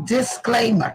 Disclaimer.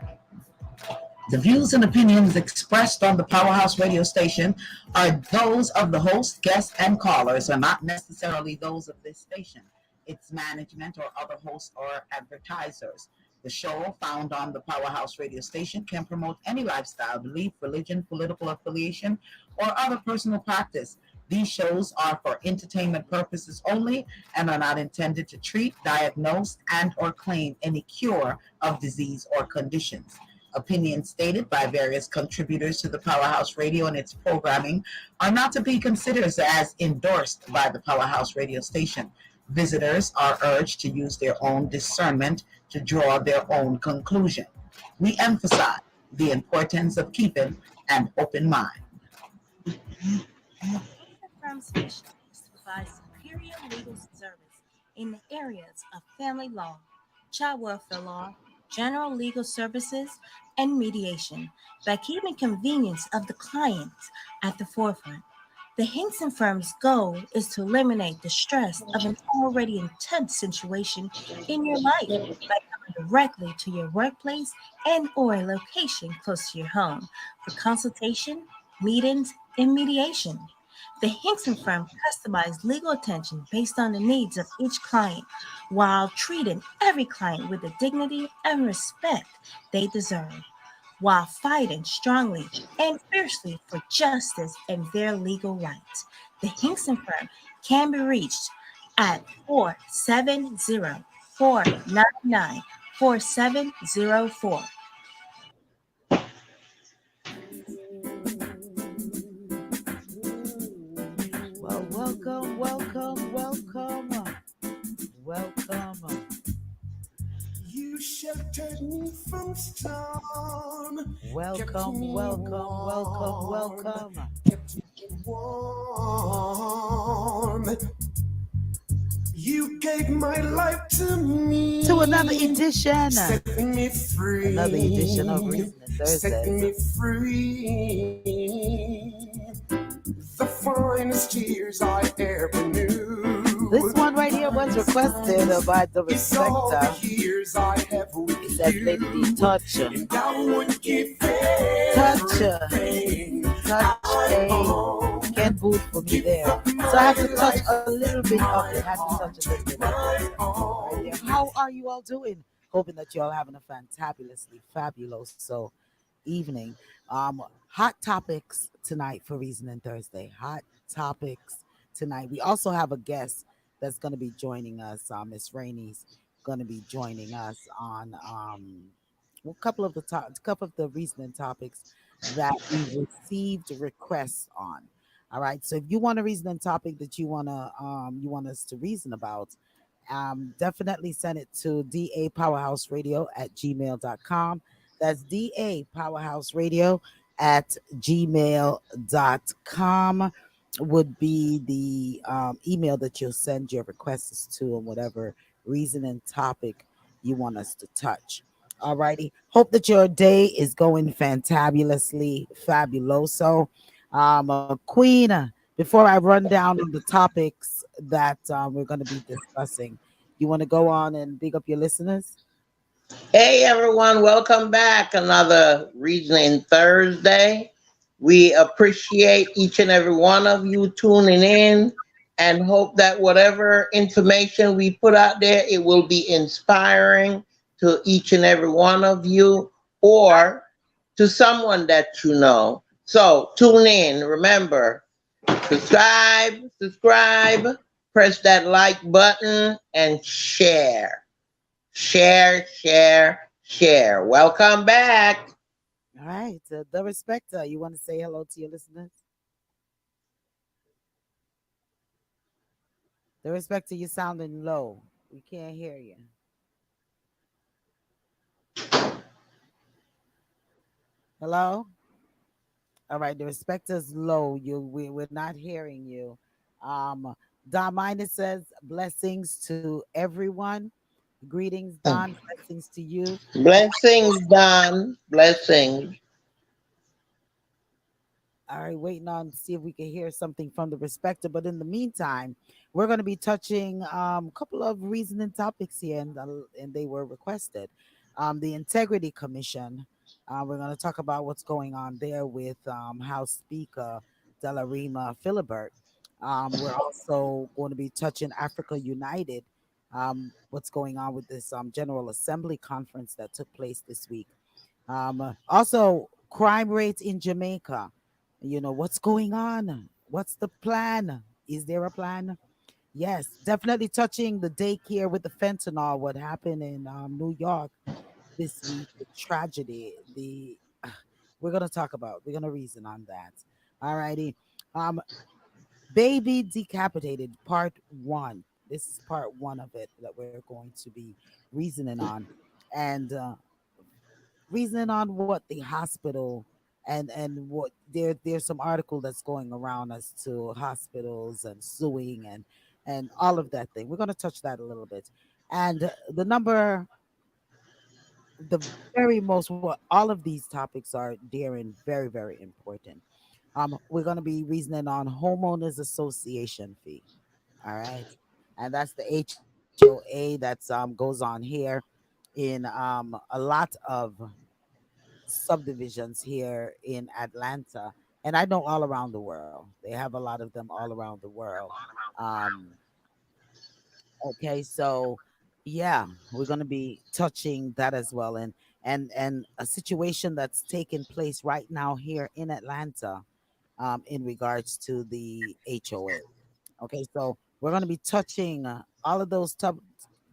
The views and opinions expressed on the Powerhouse radio station are those of the host, guests, and callers, and not necessarily those of this station, its management, or other hosts or advertisers. The show, found on the Powerhouse radio station, can promote any lifestyle, belief, religion, political affiliation, or other personal practice. These shows are for entertainment purposes only and are not intended to treat, diagnose, and or claim any cure of disease or conditions. Opinions stated by various contributors to the Powerhouse Radio and its programming are not to be considered as endorsed by the Powerhouse Radio station. Visitors are urged to use their own discernment to draw their own conclusion. We emphasize the importance of keeping an open mind. Firm specialists provide superior legal service in the areas of family law, child welfare law, general legal services, and mediation by keeping convenience of the clients at the forefront. The Hinkson firm's goal is to eliminate the stress of an already intense situation in your life by coming directly to your workplace and or a location close to your home for consultation, meetings, and mediation. The Hinkson firm customizes legal attention based on the needs of each client while treating every client with the dignity and respect they deserve, while fighting strongly and fiercely for justice and their legal rights. The Hinkson firm can be reached at 470-499-4704. Well, welcome. You sheltered me from storm. Welcome. Kept me warm. You gave my life to me. To another edition. Setting me free. Another edition of Reason Thursday. Setting me free. The finest tears I ever knew. This one right here was requested by the It's all the respecter. years I have with It says, you. lady, touch. And I would give Touch. everything Touch I a own. Ken Booth for me there. So I have to touch a little bit of it. Had to touch a little bit of it right there. How are you all doing? Hoping that you all having a fantabulously fabulous evening. Hot topics tonight for Reasoning Thursday. Hot topics tonight. We also have a guest that's going to be joining us. Miss Rainey's going to be joining us on a couple of the reasoning topics that we received requests on. All right. So if you want a reasoning topic that you want us to reason about, definitely send it to dapowerhouseradio@gmail.com. That's dapowerhouseradio@gmail.com would be the email that you'll send your requests to on whatever reasoning topic you want us to touch. All righty. Hope that your day is going fantabulously fabuloso. Queen, before I run down on the topics that we're going to be discussing, you want to go on and big up your listeners? Hey everyone, welcome back. Another Reasoning Thursday. We appreciate each and every one of you tuning in and hope that whatever information we put out there, it will be inspiring to each and every one of you or to someone that you know. So tune in. Remember, subscribe, press that like button and share. Share. Welcome back. All right. The respecter, you want to say hello to your listeners? The respecter, you're sounding low. We can't hear you. Hello? All right. The respecter's low. We're not hearing you. Don Minor says blessings to everyone. Greetings, Don. Blessings to you. Blessings, Don. Blessings. All right, waiting on to see if we can hear something from the respecter. But in the meantime, we're going to be touching a couple of reasoning topics here, and they were requested. the Integrity Commission. We're going to talk about what's going on there with House Speaker Delarima Philibert. We're also going to be touching Africa United, what's going on with this General Assembly conference that took place this week. Also, crime rates in Jamaica. What's going on? What's the plan? Is there a plan? Yes, definitely touching the daycare with the fentanyl. What happened in New York this week? The tragedy. We're gonna talk about. We're gonna reason on that. All righty. Um, Baby Decapitated, part one. This is part one of it that we're going to be reasoning on, and reasoning on what the hospital and what there's some article that's going around as to hospitals and suing and all of that thing. We're going to touch that a little bit, and the very most what all of these topics are dear and very very important. We're going to be reasoning on homeowners association fee. All right, and that's the HOA that's goes on here in a lot of subdivisions here in Atlanta, and I know all around the world. They have a lot of them all around the world. Um, okay, so yeah, we're going to be touching that as well, and a situation that's taking place right now here in Atlanta, in regards to the HOA. Okay, so we're going to be touching all of those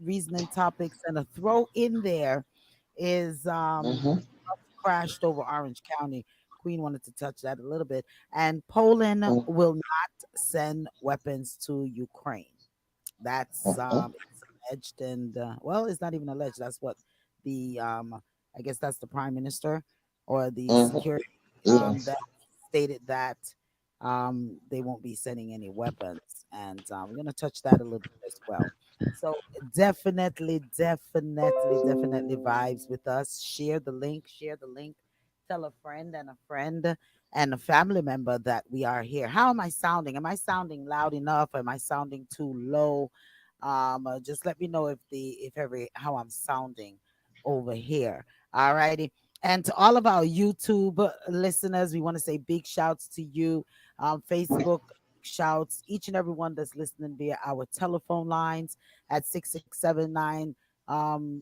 reasoning topics, and a throw in there is Mm-hmm. crashed over Orange County. Queen wanted to touch that a little bit. And Poland will not send weapons to Ukraine. That's Mm-hmm. it's alleged, and well, it's not even alleged. That's what the I guess that's the prime minister or the Mm-hmm. security Yes. that stated that they won't be sending any weapons, and we're gonna touch that a little bit as well. So definitely vibes with us. Share the link. Share the link. Tell a friend and a family member that we are here. How am I sounding? Am I sounding loud enough? Am I sounding too low? Just let me know if every how I'm sounding over here. All righty. And to all of our YouTube listeners, we want to say big shouts to you. Facebook shouts, each and every one that's listening via our telephone lines at 6679 um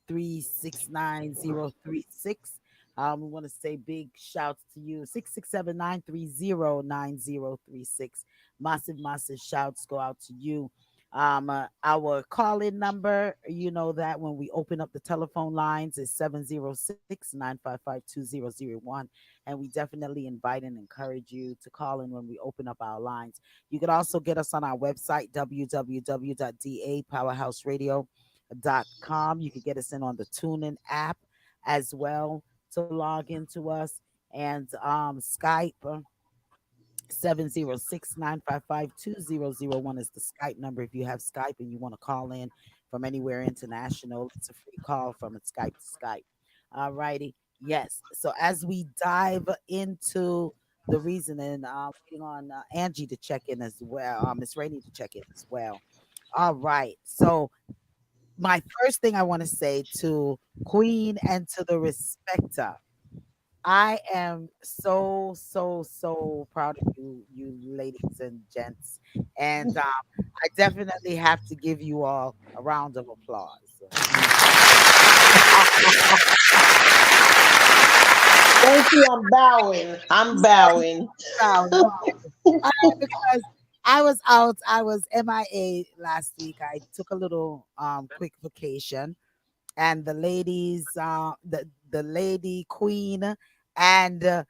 369036. We want to say big shouts to you. 667-930-9036. Massive shouts go out to you. Our call-in number, you know that when we open up the telephone lines is 706-955-2001. And we definitely invite and encourage you to call in when we open up our lines. You can also get us on our website, www.dapowerhouseradio.com. You can get us in on the TuneIn app as well to log into us, and Skype. 706-955-2001 is the Skype number. If you have Skype and you want to call in from anywhere international, it's a free call from Skype to Skype. All righty. Yes. So as we dive into the reasoning, waiting on Angie to check in as well, Miss Rainey to check in as well. All right. So my first thing I want to say to Queen and to the respecter, I am so proud of you, you ladies and gents, and I definitely have to give you all a round of applause. Thank you. I'm bowing. I'm bowing. Proud, because I was out, I was MIA last week. I took a little quick vacation, and the ladies, the lady queen, and the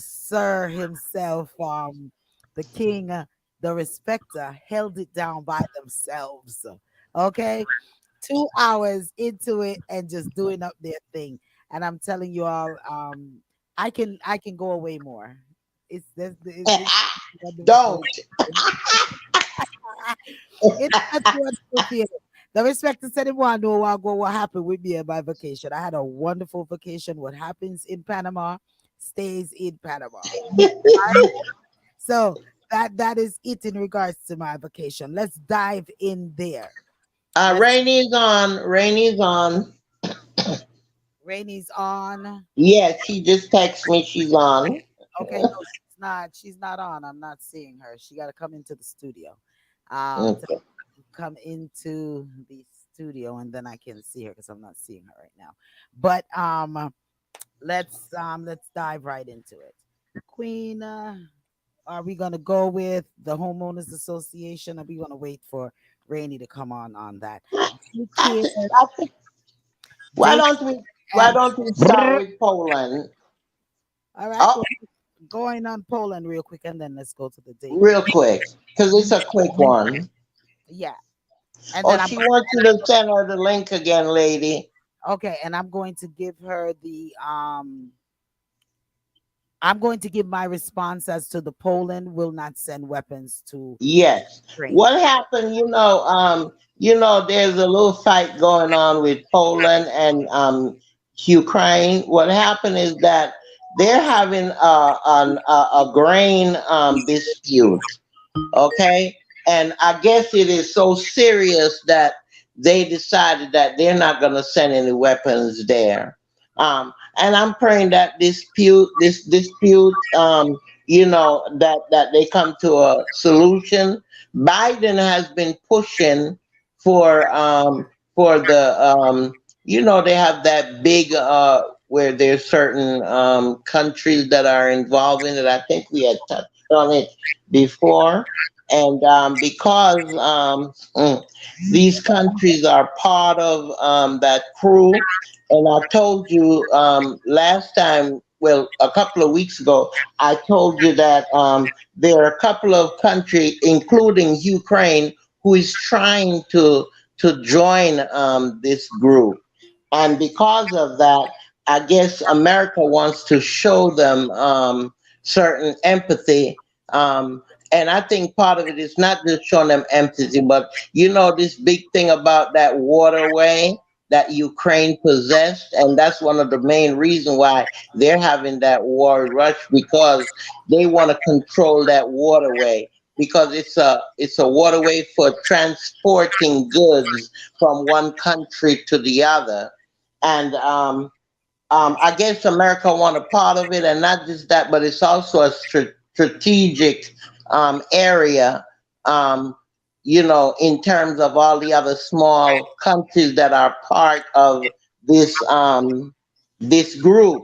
sir himself, the king, the respecter, held it down by themselves. Okay, 2 hours into it and just doing up their thing. And I'm telling you all, I can go away more. It's wonderful. Don't. It's such a wonderful feeling. The respecter said him want to know what happened with me at my vacation. I had a wonderful vacation. What happens in Panama stays in Panama. Right? So that is it in regards to my vacation. Let's dive in there. Let's Rainy is on. Rainy is on. Rainey's on. Yes, she just texted me she's on. Okay, no, she's not. She's not on. I'm not seeing her. She got to come into the studio. To Okay. come into the studio, and then I can see her because I'm not seeing her right now. But let's dive right into it. Queen, are we gonna go with the homeowners association? Or are we gonna wait for Rainey to come on that? I Daycare, think, I think why day don't we why and don't we start with Poland? all right, Oh, we're going on Poland real quick, and then let's go to the daycare. real quick, because it's a quick one. Yeah, and Oh, then she wants you to send her the link again, lady. okay, and I'm going to give her the I'm going to give my response as to the Poland will not send weapons to Yes. Ukraine. What happened? There's a little fight going on with Poland and Ukraine. What happened is that they're having a grain dispute. Okay, and I guess it is so serious that they decided that they're not going to send any weapons there. And I'm praying that this dispute, that they come to a solution. Biden has been pushing for the they have that big where there's certain countries that are involved in it. I think we had touched on it before. And because these countries are part of that crew, and I told you last time, well, a couple of weeks ago, I told you that there are a couple of countries, including Ukraine, who is trying to join this group. And because of that, I guess America wants to show them certain empathy. And I think part of it is not just showing them empathy, but this big thing about that waterway that Ukraine possessed, and that's one of the main reasons why they're having that war rush, because they want to control that waterway, because it's a waterway for transporting goods from one country to the other. And I guess America want a part of it, and not just that, but it's also a strategic area, in terms of all the other small countries that are part of this group.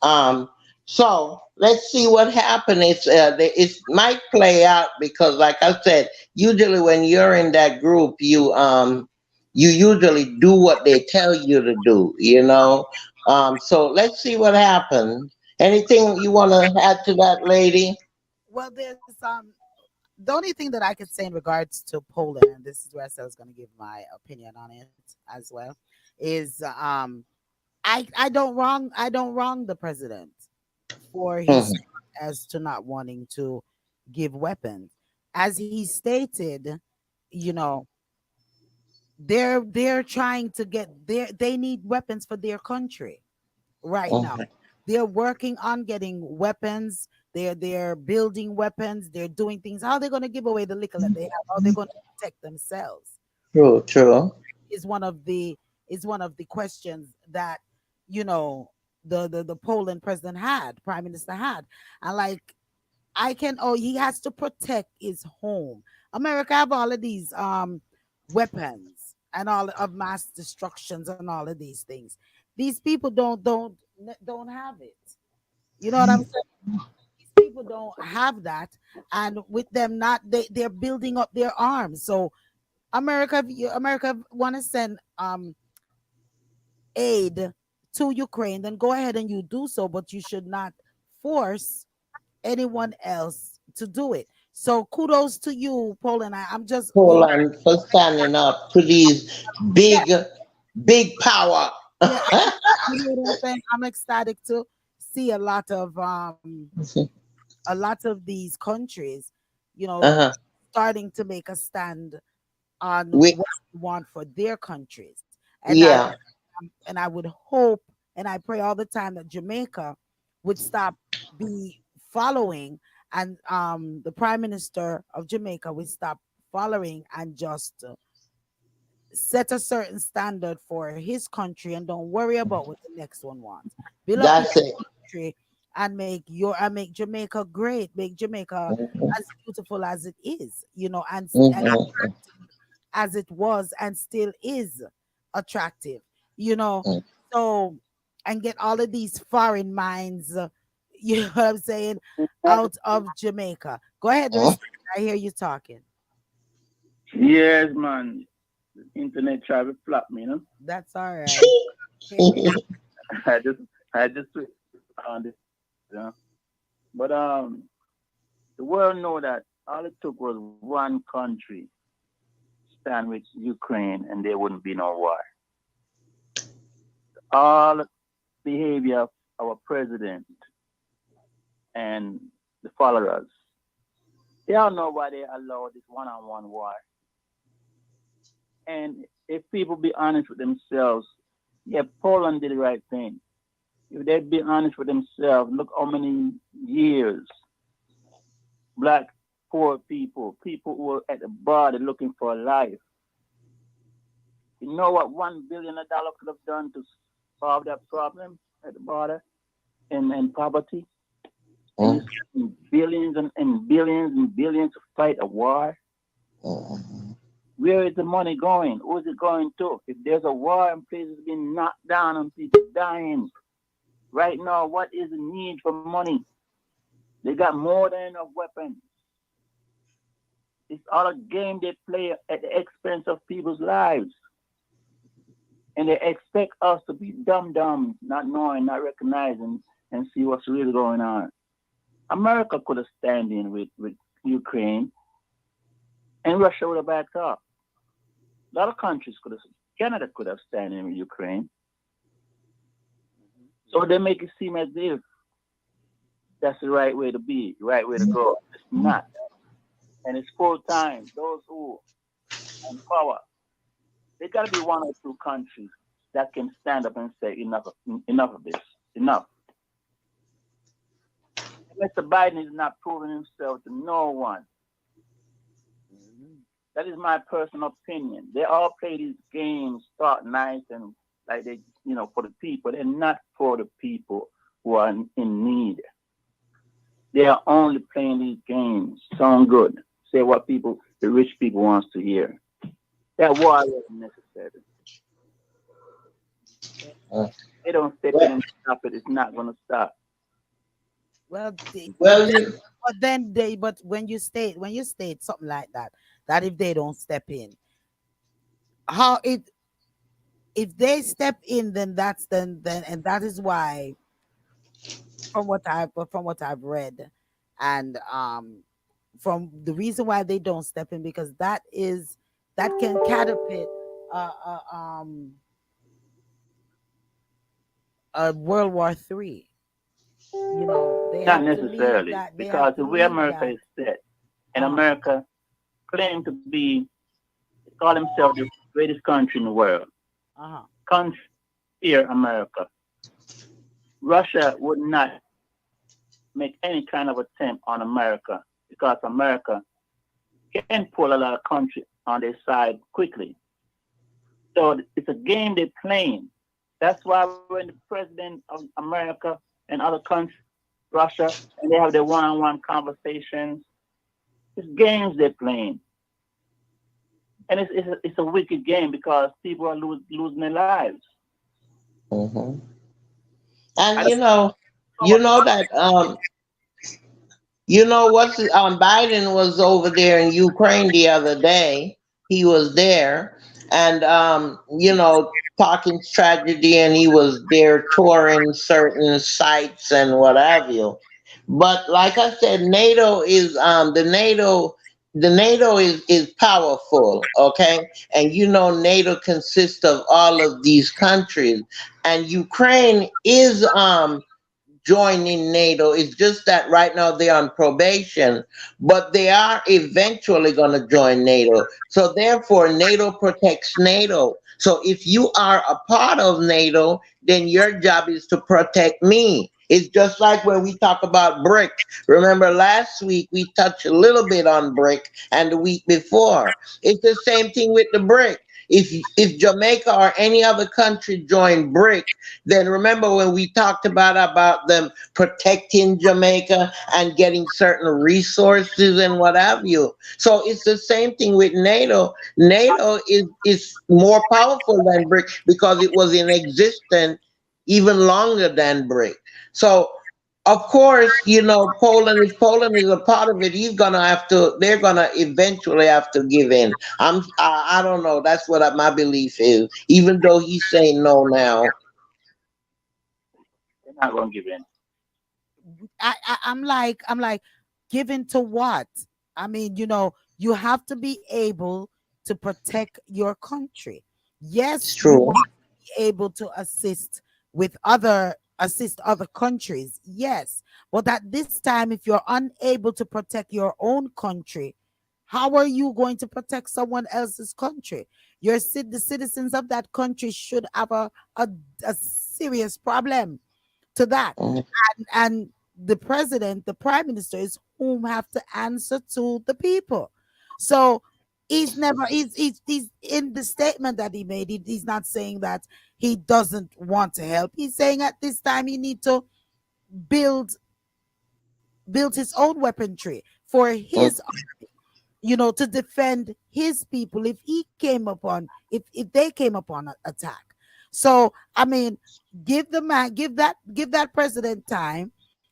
Um, so let's see what happens. It might play out because, like I said, usually when you're in that group, you usually do what they tell you to do. So let's see what happens. Anything you want to add to that, lady? Well, there's the only thing that I could say in regards to Poland, and this is where I said I was going to give my opinion on it as well, is I don't wrong the president for his Mhm. as to not wanting to give weapons. As he stated, you know, they're trying to they need weapons for their country right now. Mhm. They're working on getting weapons. They're building weapons. They're doing things. How are they going to give away the liquor that they have? How are they going to protect themselves? True, true. Is one of the questions that you know the Poland president had, prime minister had, and like he has to protect his home. America have all of these weapons and all of mass destructions and all of these things. These people don't have it. You know what I'm saying? These people don't have that, and with them not they're building up their arms. So America want to send aid to Ukraine, then go ahead and you do so, but you should not force anyone else to do it. So kudos to you, Poland. I'm just Poland for standing up to these yeah, big power. yeah. You know what I'm saying? I'm ecstatic to see a lot of these countries, Uh-huh. starting to make a stand on We, what they want for their countries. And yeah. I would hope and I pray all the time that Jamaica would stop be following, and the prime minister of Jamaica would stop following and just set a certain standard for his country and don't worry about what the next one wants. Build up your That's it. country and make Jamaica great, make Jamaica Mhm, as beautiful as it is, you know, and mhm, as it was and still is attractive, you know. mhm. So, and get all of these foreign minds, you know what I'm saying, out of Jamaica. Go ahead, Mhm. respect. I hear you talking. Yes, man. Internet try to flop me, you know. That's all right. I just I just switched on this, you know. But the world know that all it took was one country stand with Ukraine and there wouldn't be no war. All behavior of our president and the followers, they all know why they allow this one-on-one war. And if people be honest with themselves, yeah, Poland did the right thing. If they be honest with themselves, look how many years black poor people who are at the border looking for a life. You know what $1 billion could have done to solve that problem at the border and poverty? And you Mhm, spend billions and billions and billions to fight a war. mhm. Where is the money going? Who is it going to? If there's a war and places being knocked down and people dying, right now, what is the need for money? They got more than enough weapons. It's all a game they play at the expense of people's lives. And they expect us to be dumb, not knowing, not recognizing, and see what's really going on. America could have stand in with Ukraine, and Russia would have backed up. A lot of countries could have, Canada could have stand in with Ukraine. So they make it seem as if that's the right way to be, the right way to go. It's not. And it's full time. Those who are in power, they got to be one or two countries that can stand up and say enough of this, enough. Mr. Biden is not proving himself to no one. That is my personal opinion. They all play these games, start nice and like they, for the people. They're not for the people who are in need. They are only playing these games. Sound good. Say what the rich people wants to hear. That war isn't necessary. They don't step in Well, and stop it. It's not going to stop. Well, well, you, but when you state something like that, that if they don't step in, how it if they step in, then then and that is why from what I've read, and from the reason why they don't step in, because that can catapult uh, uh um a World War III. You know, Not necessarily. they have Because to the way leave America that. is set, and Uh-huh. America claim to be, call themselves the greatest country in the world. Uh-huh. Country here, America. Russia would not make any kind of attempt on America because America can pull a lot of country on their side quickly. So it's a game they're playing. That's why when the president of America and other countries, Russia, and they have their one-on-one conversations, it's games they're playing. And it's a wicked game because people are losing their lives. mhm. I And don't you know know that what's Biden was over there in Ukraine the other day. He was there, and talking tragedy, and he was there touring certain sites and what have you. But like I said, NATO is the NATO is powerful, okay? And NATO consists of all of these countries, and Ukraine is joining NATO. It's just that right now they're on probation, but they are eventually going to join NATO. So therefore, NATO protects NATO. So if you are a part of NATO, then your job is to protect me. It's just like when we talk about BRIC. Remember last week we touched a little bit on BRIC and the week before. It's the same thing with the BRIC. if Jamaica or any other country join BRIC, then remember when we talked about them protecting Jamaica and getting certain resources and what have you. So it's the same thing with NATO. NATO is more powerful than BRIC because it was in existence even longer than BRIC. So of course, Poland. If Poland is a part of it, he's gonna have to. They're gonna eventually have to give in. I don't know. That's what my belief is. Even though he's saying no now. They're not going to give in. I'm like, given to what? I mean, you have to be able to protect your country. It's Yes, you true. want to be able to assist other countries. Yes. But at this time, if you're unable to protect your own country, how are you going to protect someone else's country? The citizens of that country should have a serious problem to that. Mm. And the president, the prime minister is whom have to answer to the people. So he's in the statement that he made, he's not saying that he doesn't want to help. He's saying at this time he need to build his own weaponry for Mm. his, to defend his people if they came upon attack. So I mean, give that president time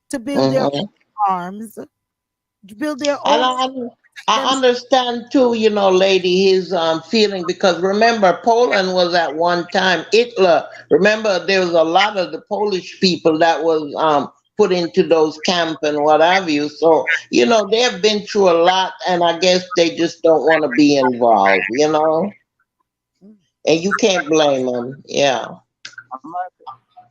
to build their Mhm. arms, to build their And own I them. understand too, lady, his feeling because remember Poland was at one time Hitler. Remember there was a lot of the Polish people that was put into those camps and what have you. So they have been through a lot, and I guess they just don't want to be involved. And you can't blame them. Yeah. America,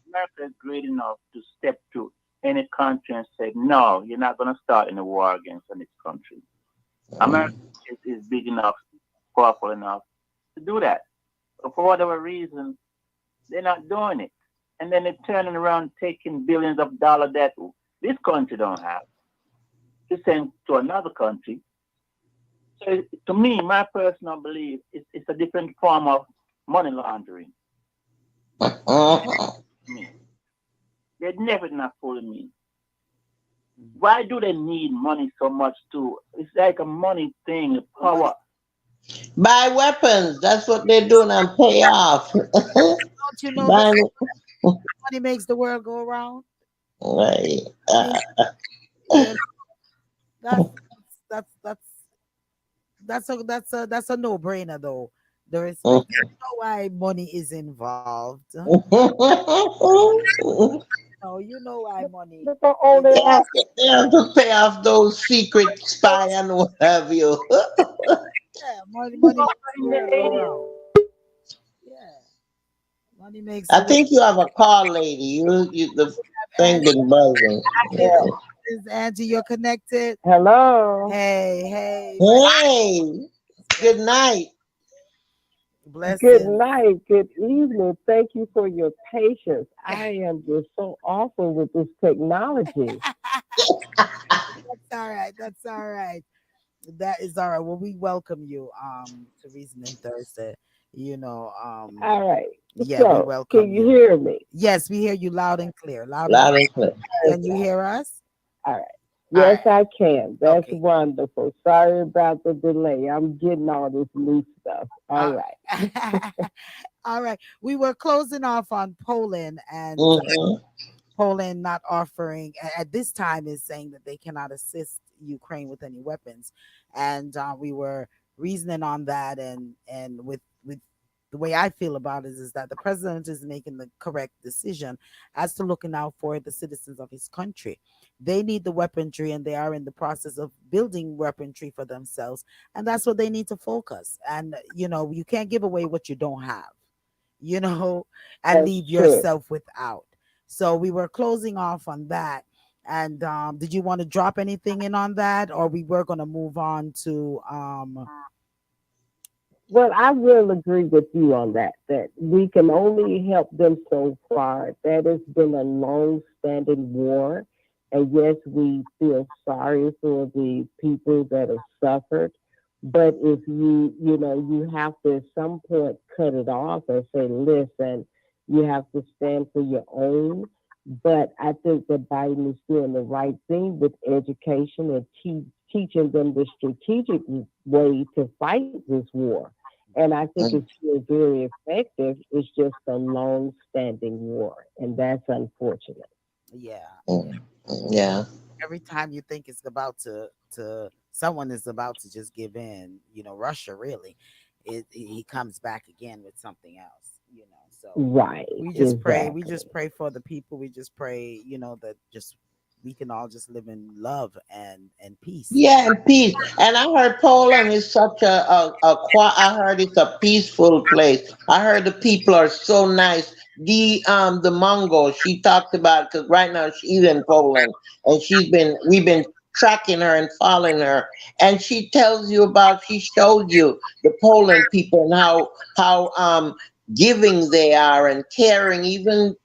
America is great enough to step to any country and say, no, you're not going to start in a war against any country. America is big enough, powerful enough to do that. But for whatever reason, they're not doing it. And then they're turning around taking billions of dollars that this country don't have to send to another country. So to me, my personal belief, it's a different form of money laundering. Mhm. Me. They're never not fooling me. Why do they need money so much too? It's like a money thing, a power. Buy weapons. That's what they're doing and pay off. Don't you know that Buy, money makes the world go around? right. I mean, yeah, that's that's that's that's a no-brainer though. The respect. You know why money is involved. No, you know why money That's not all is. they have. They have to pay off those secret spy and what have you. Yeah, money makes the In the world go 80s. round. Yeah, money makes I the world. think you have a call, lady. The thing Angie, been buzzing. is Angie, you're connected. Hello. Hey, Hey, good night. Good blessings. night. Good evening. Thank you for your patience. I am just so awful with this technology. That's all right. That's all right. That is all right. Well, we welcome you to Reasoning Thursday. All right. Yeah, we So, welcome can you you. hear me? Yes, we hear you loud and clear. Loud and Loud clear. and clear. Can you hear us? All right. All Yes, right. I can. That's Okay. wonderful. Sorry about the delay. I'm getting all this new stuff. All Uh, right. all right. We were closing off on Poland, and Hmm. Poland not offering at this time is saying that they cannot assist Ukraine with any weapons, and we were reasoning on that, and with the way I feel about it is that the president is making the correct decision as to looking out for the citizens of his country. They need the weaponry, and they are in the process of building weaponry for themselves, and that's what they need to focus. And you can't give away what you don't have, you know, and That's leave true. yourself without. So we were closing off on that. And did you want to drop anything in on that, or we were going to move on to Well, I will agree with you on that, that we can only help them so far. That has been a long standing war. And yes, we feel sorry for the people that have suffered, But if you have to at some point cut it off and say, listen, you have to stand for your own. But I think that Biden is doing the right thing with education and teaching them the strategic way to fight this war. And I think Mm, it's still very effective. It's just a long standing war. And that's unfortunate. Yeah, mm, yeah. yeah. Every time you think it's about to someone is about to just give in, Russia really, he comes back again with something else, So Right. we Exactly. just pray for the people. We just pray, that just we can all just live in love and peace. Yeah, and peace. And I heard Poland is such I heard it's a peaceful place. I heard the people are so nice. The Mongol she talked about because right now she's in Poland and we've been tracking her and following her, and she tells you about she showed you the Poland people and how giving they are and caring, even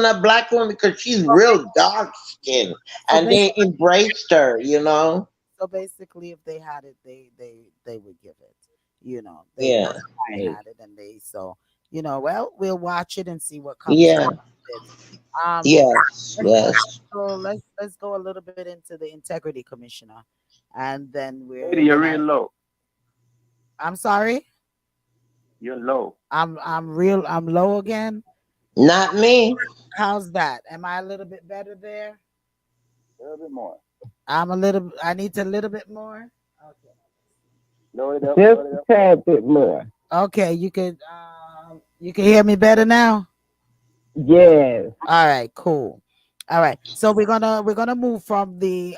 a black woman because she's real dark skinned, So and basically, they embraced her, you know. if they had it, they would give it. Yeah, They Right. had it, and they so well, we'll watch it and see what comes yeah, out of it. Um, yes, yes. let's go a little bit into the integrity commissioner, and then Lady, you're real low. I'm sorry, You're low. I'm low again. Not me. How's that? Am I a little bit better there? A little bit more. I need to a little bit more. Okay. Lower it up. Just Lower it up. a tad bit more. Okay, you can hear me better now. Yes. All right, cool. All right, so we're gonna move from the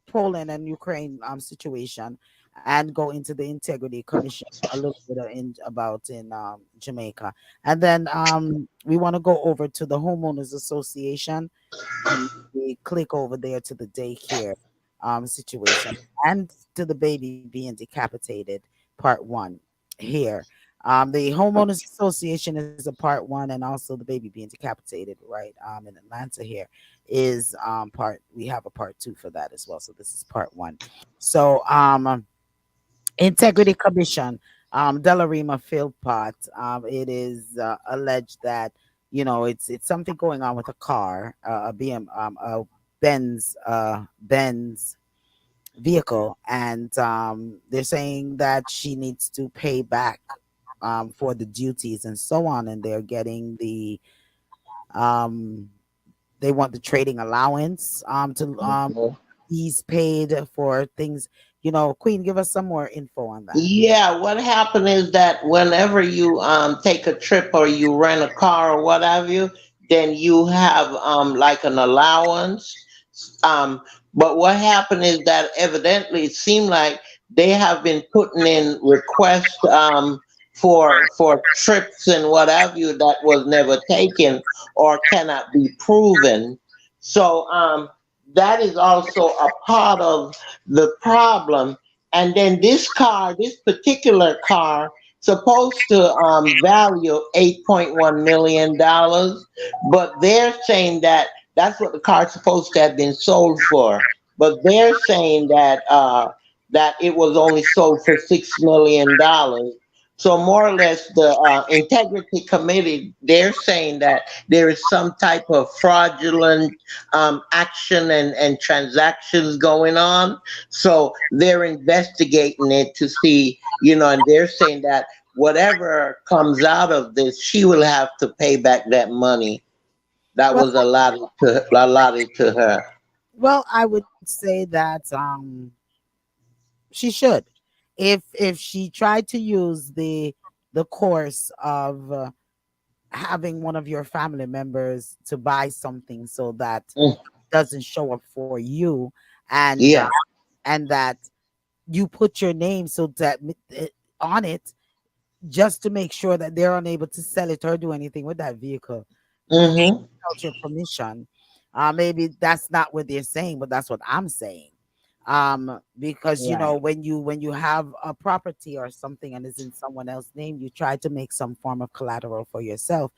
Poland and Ukraine situation and go into the Integrity Commission a little bit in Jamaica, and then we want to go over to the Homeowners Association, and we click over there to the daycare situation and to the baby being decapitated part one here. The Homeowners Association is a part one, and also the baby being decapitated right in Atlanta here is we have a part two for that as well. So this is part one. So Integrity Commission, Delarima Philpott, it is alleged that it's something going on with a car, a Benz vehicle, and they're saying that she needs to pay back for the duties and so on, and they're getting um, they want the trading allowance to Mhm. he's paid for things. Queen, give us some more info on that. Yeah, what happened is that whenever you take a trip or you rent a car or what have you, then you have like an allowance. Um, but what happened is that evidently it seemed like they have been putting in requests for trips and what have you that was never taken or cannot be proven. So that is also a part of the problem. And then this particular car, supposed to value $8.1 million, but they're saying that that's what the car's supposed to have been sold for. But they're saying that it was only sold for $6 million. So more or less, the integrity committee, they're saying that there is some type of fraudulent action and transactions going on. So they're investigating it to see, and they're saying that whatever comes out of this, she will have to pay back that money that Well, was allotted to her. I would say that she should, if she tried to use the course of having one of your family members to buy something so that Mm, doesn't show up for you, and yeah. and that you put your name so that on it, just to make sure that they're unable to sell it or do anything with that vehicle Mm-hmm. without your permission. Maybe that's not what they're saying, but that's what I'm saying. Because Right. when you have a property or something and it's in someone else's name, you try to make some form of collateral for yourself.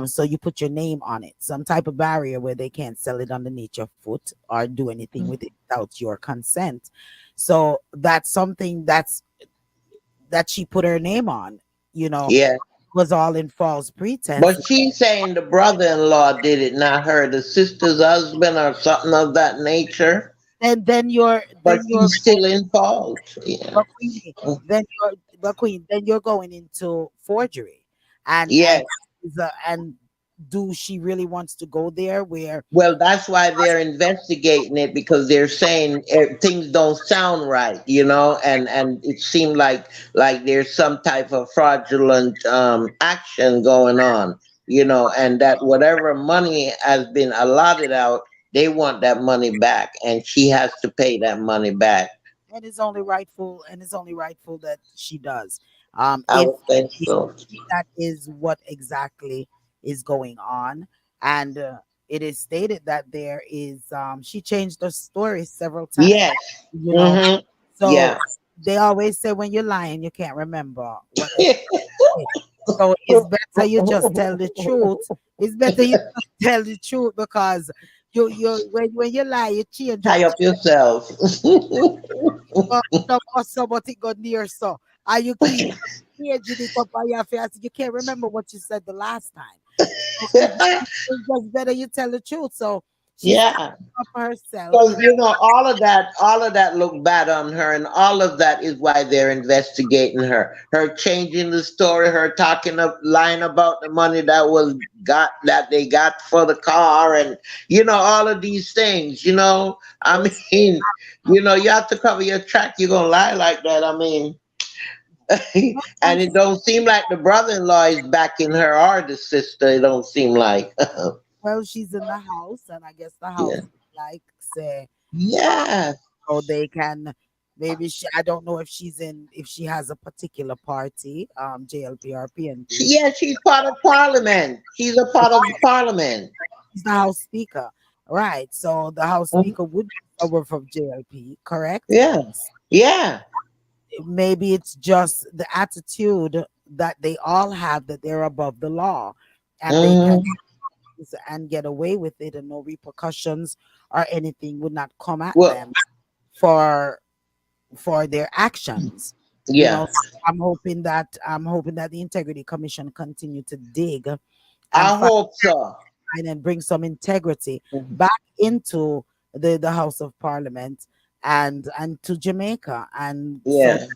So you put your name on it, some type of barrier where they can't sell it underneath your foot or do anything with it without your consent. So that's something that she put her name on, you know, Yeah. was all in false pretense. But she's saying the brother-in-law did it, not her, the sister's husband or something of that nature. And But then you're she's still in fault. Yeah. but Queenie, then you're going into forgery, Yes. and do she really wants to go there where Well, that's why they're investigating it, because they're saying things don't sound right, and it seemed like there's some type of fraudulent action going on, and that whatever money has been allotted out, they want that money back, and she has to pay that money back. and it's only rightful that she does. I would think so. That is what exactly is going on. And it is stated that there is she changed the story several times, Yes. you know. Mm-hmm. So Yeah. they always say when you're lying, you can't remember what they say. So it's better you just tell the truth. It's better you just tell the truth because when you lie, you change up Tie up yourself. somebody got near so. And you keep changing it up on your face. You can't remember what you said the last time. So it's just better you tell the truth. So she's standing Yeah. up for herself. Because all of that looked bad on her, and all of that is why they're investigating her. Her changing the story, her lying about the money that they got for the car, and all of these things. I mean, you have to cover your track. You're gonna lie like that. I mean, and it don't seem like the brother-in-law is backing her or the sister. It don't seem like. Well, she's in the house, and I guess the house Yeah. like say Yeah. so they can maybe I don't know if she has a particular party, JLP or PNP. Yeah, she's part of parliament. She's a part of parliament. She's the house speaker. Right. So the house Mhm. speaker would be someone from JLP, correct? Yeah. Yeah. Maybe it's just the attitude that they all have that they're above the law and they can Hmm. and get away with it and no repercussions or anything would not come at Well, them for their actions. You yeah. know, I'm hoping that the Integrity Commission continue to dig and I hope so. find and bring some integrity Mhm. back into the House of Parliament and to Jamaica, and so Yeah.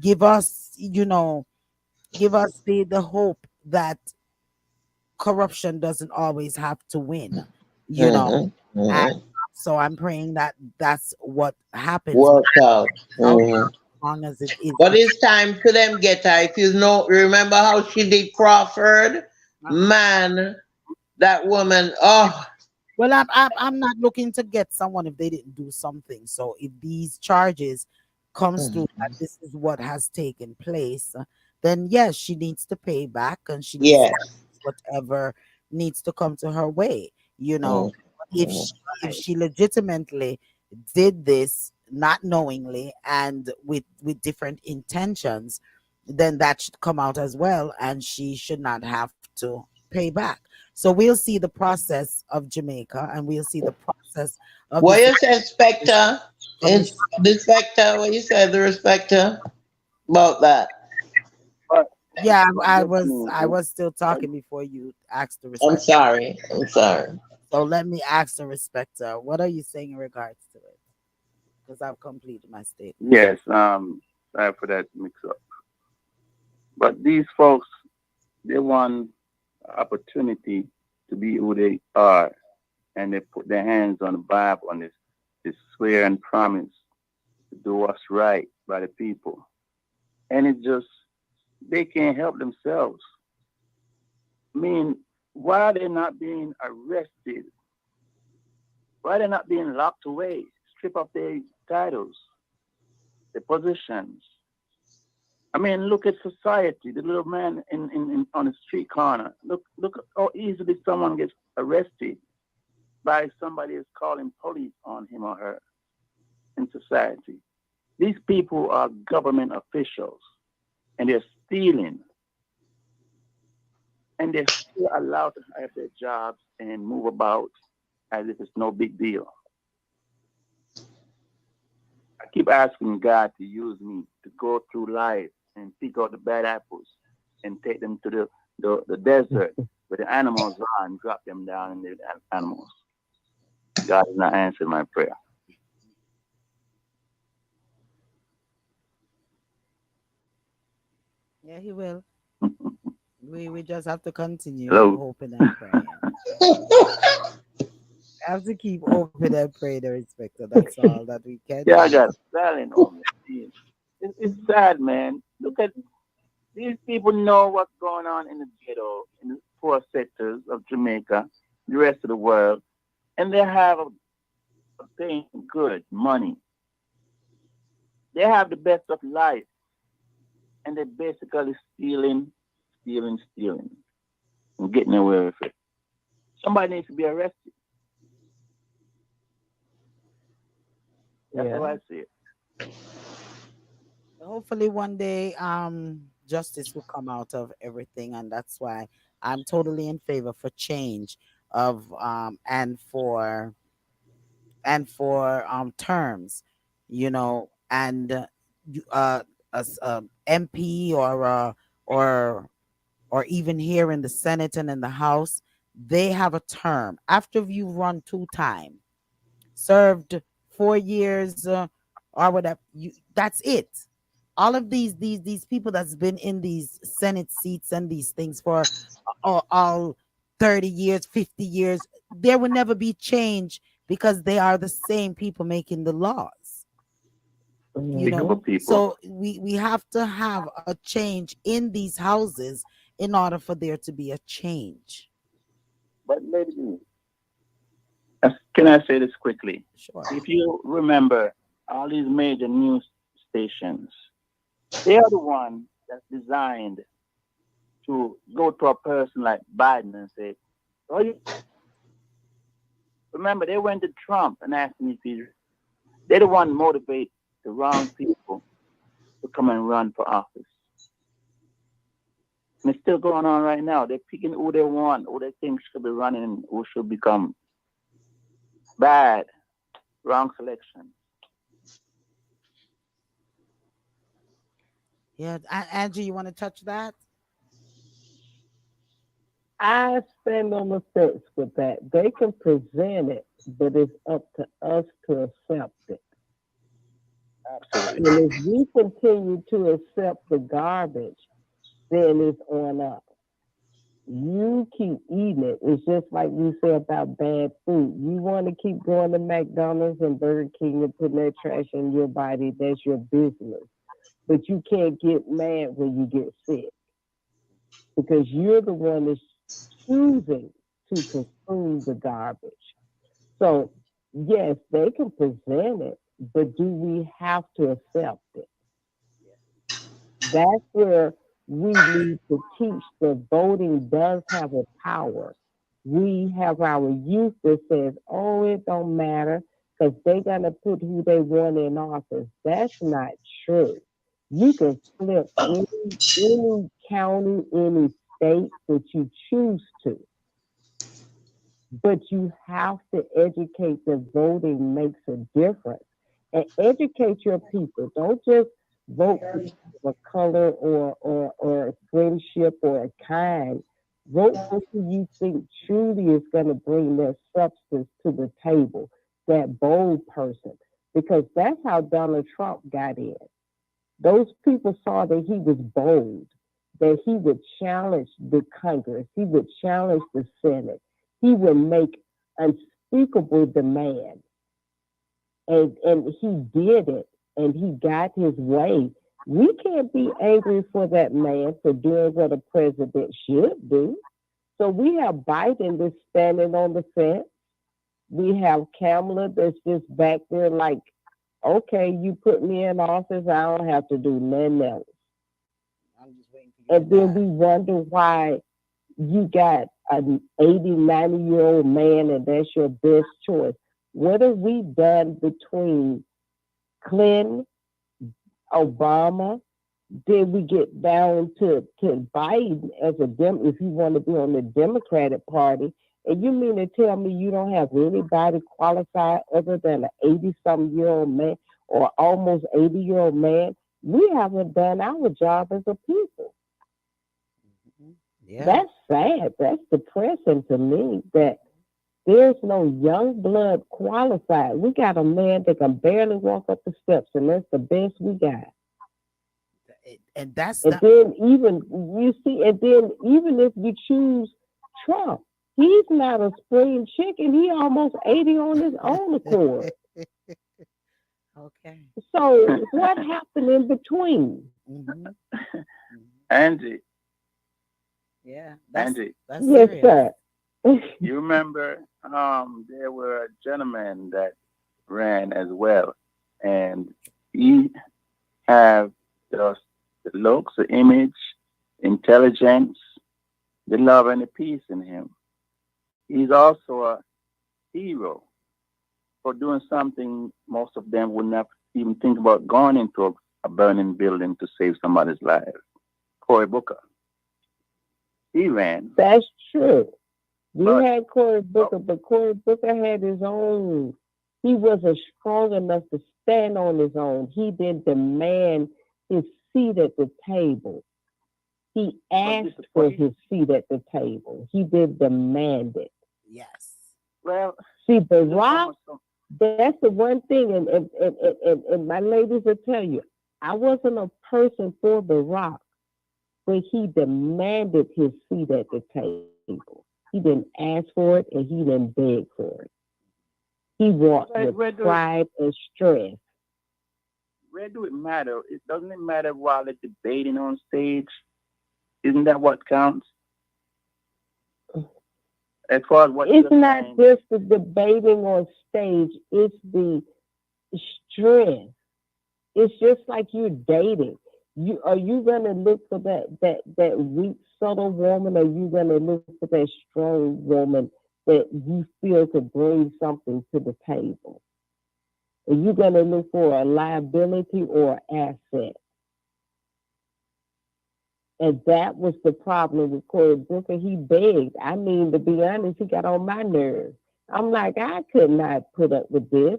give us give us the hope that corruption doesn't always have to win, you know. Hmm. And Hmm. so I'm praying that that's what happens with Work out. out Hmm. as long as it is. But it's time for them get her. If you remember how she did Crawford, Uh-huh. man, that woman. Oh, Well, I'm not looking to get someone if they didn't do something. So if these charges comes through that mhm. this is what has taken place, then yes, she needs to pay back and she needs to Yes. whatever needs to come to her way. You know, if Mhm. she legitimately did this not knowingly and with different intentions, then that should come out as well, and she should not have to pay back. So we'll see the process of Jamaica, and we'll see the process of What this you said, Spectre? commission. Is the Spectre? What you said, the Respecter, about that? But Yeah, definitely, I was still talking before you asked the I'm respect. sorry. I'm sorry. So let me ask the respecter. What are you saying in regards to it? Because I've completed my statement. yes, sorry for that mix up. But these folks, they want opportunity to be who they are, and they put their hands on the Bible on this swear and promise to do what's right by the people. And it just, they can't help themselves. I mean, why are they not being arrested? Why are they not being locked away, strip off their titles, their positions? I mean, look at society. The little man in on the street corner. Look how easily someone gets arrested by somebody is calling police on him or her. in society. These people are government officials, and they're stealing, and they're still allowed to have their jobs and move about as if it's no big deal. I keep asking God to use me to go through life and pick out the bad apples and take them to the desert where the animals are and drop them down in the animals. God has not answered my prayer. Yeah, he will. We just have to continue Hello. hoping and praying. Have to keep hoping and praying, the respecter. That's all that we can Yeah, I do. got silent on me. It's sad, man. Look at these people know what's going on in the ghetto, in the poor sectors of Jamaica, the rest of the world, and they have a thing good money. They have the best of life, and they're basically stealing, and getting away with it. Somebody needs to be arrested. That's how I see it. Hopefully one day justice will come out of everything, and that's why I'm totally in favor for change of terms, and as MP or or even here in the Senate and in the House, they have a term after you run 2 times, served 4 years, or whatever. That's it. All of these people that's been in these Senate seats and these things for all 30 years, 50 years, there will never be change because they are the same people making the laws. So we have to have a change in these houses in order for there to be a change. But maybe, can I say this quickly? Sure. If you remember, all these major news stations, they are the ones that's designed to go to a person like Biden and say, "Oh, you remember they went to Trump and asked him if they're the one motivate the wrong people to come and run for office." And it's still going on right now. They're picking who they want, who they think should be running, and who should become bad, wrong selection. Yeah, Angie, you want to touch that? I stand on the fence with that. They can present it, but it's up to us to accept it. Absolutely. And if we continue to accept the garbage, then it's on us. You keep eating it. It's just like we say about bad food. You want to keep going to McDonald's and Burger King and putting that trash in your body, that's your business. But you can't get mad when you get sick because you're the one that's choosing to consume the garbage. So, yes, they can present it, but do we have to accept it? That's where we need to teach that voting does have a power. We have our youth that says, oh, it don't matter because they're going to put who they want in office. That's not true. You can flip any county, any state that you choose to. But you have to educate that voting makes a difference. And educate your people. Don't just vote for a color or a friendship or a kind. Vote for who you think truly is going to bring their substance to the table, that bold person. Because that's how Donald Trump got in. Those people saw that he was bold, that he would challenge the Congress, he would challenge the Senate, he would make unspeakable demand. And he did it, and he got his way. We can't be angry for that man for doing what a president should do. So we have Biden that's standing on the fence. We have Kamala that's just back there like, okay, you put me in office, I don't have to do nothing else. And then we wonder why you got an 80, 90-year-old man and that's your best choice. What have we done between Clinton, Obama. Then we get down to Biden as a if you want to be on the Democratic Party. And you mean to tell me you don't have anybody qualified other than an 80-some-year-old man or almost 80-year-old man? We haven't done our job as a people. Yeah. That's sad. That's depressing to me that there's no young blood qualified. We got a man that can barely walk up the steps, and that's the best we got. And that's And then even if you choose Trump, he's not a spring chicken. He almost 80 on his own accord. okay. So what happened in between? Mm-hmm. Angie, Yeah. Angie, That's Yes, serious. sir. you remember there were a gentleman that ran as well, and he have just the looks, the image, intelligence, the love and the peace in him. He's also a hero for doing something most of them would not even think about going into a burning building to save somebody's life. Cory Booker. He ran. That's true. We But- had Cory Booker, but Cory Booker had his own. He wasn't strong enough to stand on his own. He didn't demand his seat at the table. He asked for his seat at the table. He didn't demand it. Yes. Well, See, The Rock, that's the one thing, and my ladies will tell you, I wasn't a person for The Rock, but he demanded his seat at the table. He didn't ask for it, and he didn't beg for it. He walked with pride and strength. where do it matter? It doesn't matter while they're debating on stage. Isn't that what counts? As far as what It's you're not saying, just the debating on stage, it's the strength. It's just like you're dating. Are you gonna look for that weak, subtle woman, or are you gonna look for that strong woman that you feel could bring something to the table? Are you gonna look for a liability or an asset? And that was the problem with Cory Booker. He begged. I mean, to be honest, he got on my nerves. I'm like, I could not put up with this.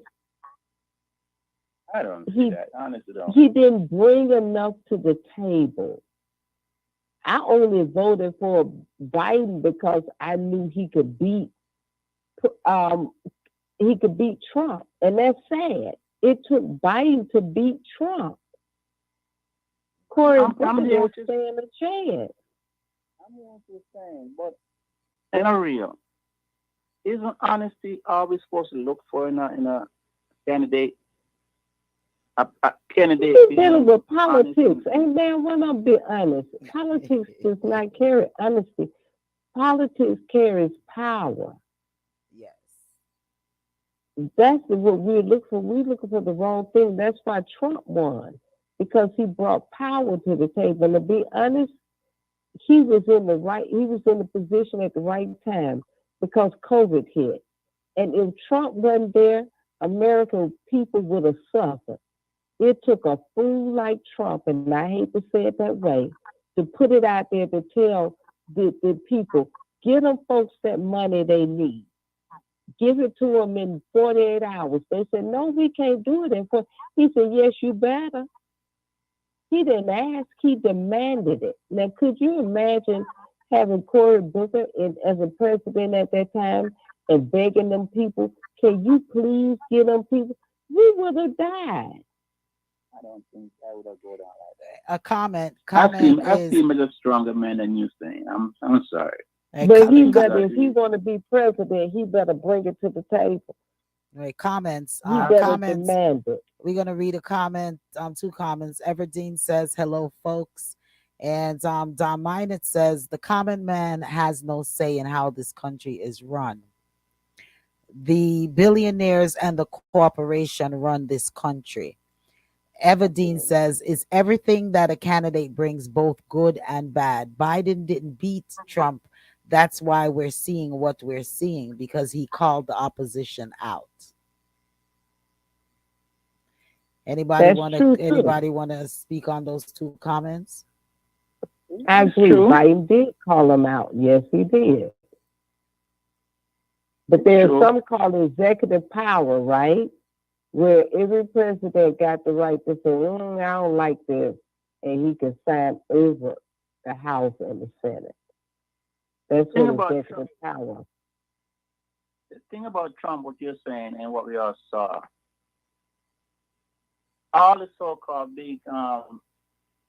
I don't see that. Honestly, don't. He didn't bring enough to the table. I only voted for Biden because I knew he could beat Trump, and that's sad. It took Biden to beat Trump. Cory Booker didn't stand a chance. I'm what you're saying, but in a real, isn't honesty always supposed to look for in a candidate? A candidate He's dealing with politics. And man, when I'm being honest, politics does not carry honesty. Politics carries power. Yes. That's what we look for. We're looking for the wrong thing. That's why Trump won, because he brought power to the table. And to be honest, he was in the position at the right time because COVID hit. And if Trump wasn't there, American people would have suffered. It took a fool like Trump, and I hate to say it that way, to put it out there to tell the people, give them folks that money they need. Give it to them in 48 hours. They said, no, we can't do it in 48. He said, yes, you better. He didn't ask, he demanded it. Now, could you imagine having Cory Booker as a president at that time and begging them people, can you please give them people? We would have died. I don't think I would have go down like that. A comment I see is him as a stronger man than you think. I'm sorry. But he better, if he want to be president, he better bring it to the table. Right, comments. He better demand it. We're gonna read a comment. Two comments. Everdeen says, "Hello, folks," and Don Minot says, "The common man has no say in how this country is run. The billionaires and the corporation run this country." Everdeen says, "It's everything that a candidate brings, both good and bad. Biden didn't beat Trump. That's why we're seeing what we're seeing, because he called the opposition out." Anybody That's want to true too. anybody want to speak on those two comments? I That's agree. true. Biden did call him out. Yes, he did. But It's there's true. some called executive power, right? Where every president got the right to say, I don't like this, and he can sign over the House and the Senate. That's The thing what about Trump, executive power. the thing about Trump, what you're saying, and what we all saw, all the so-called big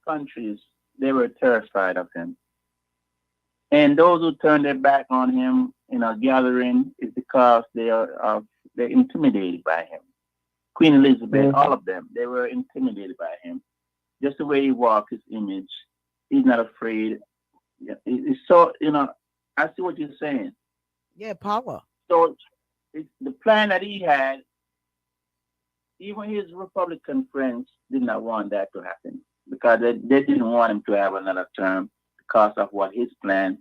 countries, they were terrified of him. And those who turned their back on him in a gathering is because they're intimidated by him. Queen Elizabeth, all of them, they were intimidated by him. Just the way he walks, his image, he's not afraid. Yeah, it's so, I see what you're saying. Yeah, power. So the plan that he had, even his Republican friends did not want that to happen because they didn't want him to have another term because of what his plan.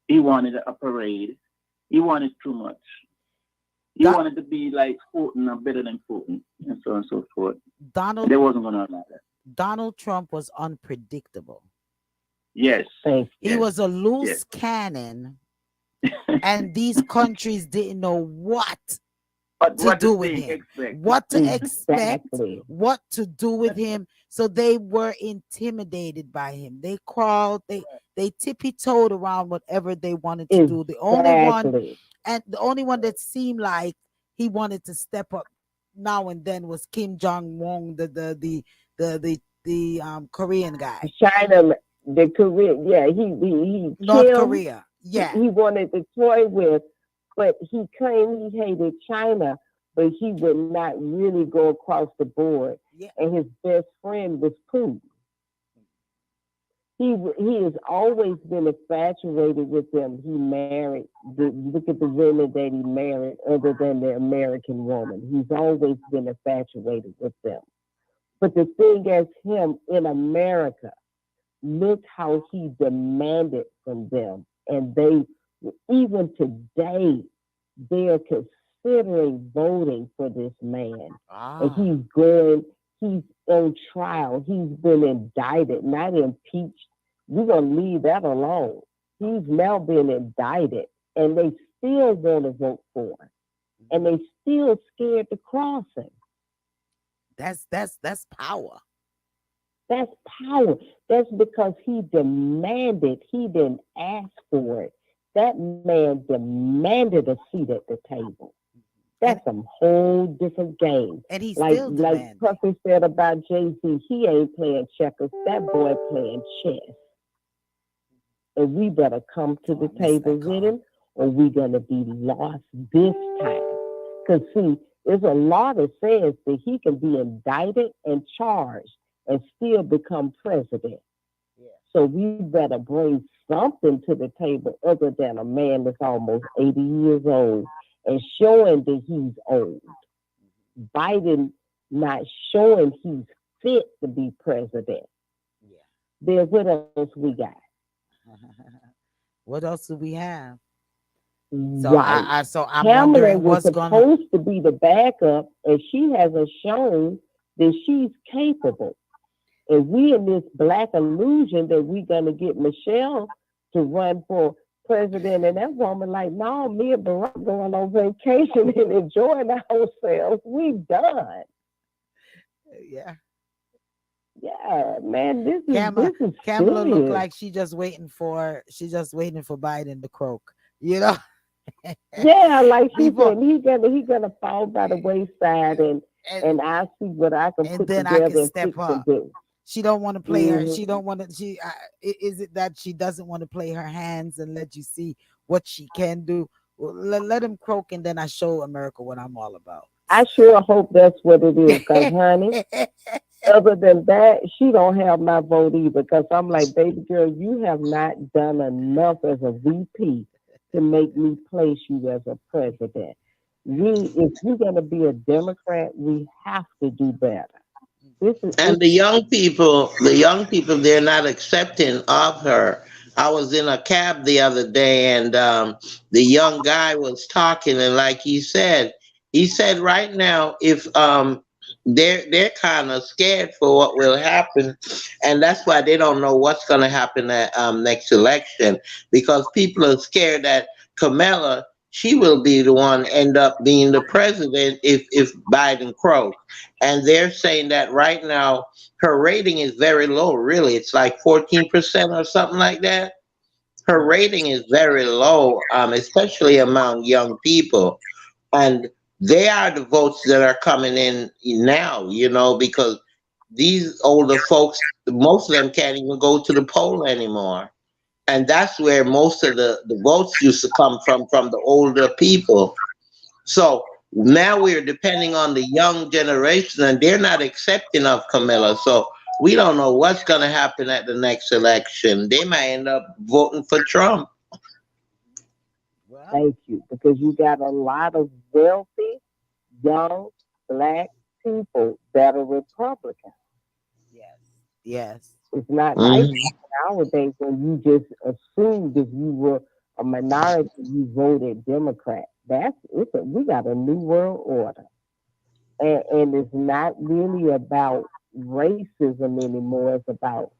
He wanted a parade. He wanted too much. He wanted to be like Putin or better than Putin, and so on and so forth. They wasn't going to allow that. Donald Trump was unpredictable. Yes. He was a loose cannon, and these countries didn't know what to do with him, what to expect, what to do with him. So they were intimidated by him. They crawled, they tippy-toed around whatever they wanted to do. The only one that seemed like he wanted to step up now and then was Kim Jong-un, the Korean guy. China, the Korean, he North Korea. Yeah. He wanted to toy with, but he claimed he hated China, but he would not really go across the board. Yeah. And his best friend was Putin. He has always been infatuated with them. He married, look at the women that he married other than the American woman. He's always been infatuated with them. But the thing is, him in America, look how he demanded from them. And they, even today, they're considering voting for this man. And he's on trial. He's been indicted, not impeached. We're going to leave that alone. He's now been indicted, and they still want to vote for him. And they still scared to cross him. That's power. That's power. That's because he demanded. He didn't ask for it. That man demanded a seat at the table. That's a whole different game. And he's like still demanding. Like Puffy said about Jay-Z, he ain't playing checkers. That boy playing chess. And we better come to the table with him, or we're gonna be lost this time. Because see, there's a law that says that he can be indicted and charged and still become president. Yeah. So we better bring something to the table other than a man that's almost 80 years old and showing that he's old. Biden not showing he's fit to be president. Yeah. Then what else we got? What else do we have? So right. I'm Kamala wondering was what's supposed to be the backup, and she hasn't shown that she's capable. And we in this black illusion that we're gonna get Michelle to run for president, and that woman like, no, me and Barack going on vacation and enjoying ourselves. We done. Yeah. Yeah, man, this is Kamala look like she's just waiting for Biden to croak, you know. Yeah, like she said, he gonna fall by the wayside, and I see what I can put then together I can and step fix up. and do. She don't want to play her. She don't want to. Is it that she doesn't want to play her hands and let you see what she can do? Well, let him croak, and then I show America what I'm all about. I sure hope that's what it is, because honey, other than that, she don't have my vote either. Because I'm like, baby girl, you have not done enough as a VP to make me place you as a president. If you're gonna be a Democrat, we have to do better. And the young people, they're not accepting of her. I was in a cab the other day, and the young guy was talking, and like he said right now, if they're kind of scared for what will happen, and that's why they don't know what's going to happen at next election, because people are scared that Kamala, she will be the one end up being the president if Biden croaks. And they're saying that right now her rating is very low. Really, it's like 14% or something like that. Her rating is very low, especially among young people, and they are the votes that are coming in now, because these older folks, most of them can't even go to the poll anymore. And that's where most of the votes used to come from the older people. So now we're depending on the young generation, and they're not accepting of Camilla. So we don't know what's going to happen at the next election. They might end up voting for Trump. Well, Thank you. Because you got a lot of wealthy, young, black people that are Republicans. yes, yes. It's not like Mhm. nowadays when you just assumed if you were a minority, you voted Democrat. We got a new world order. And it's not really about racism anymore. It's about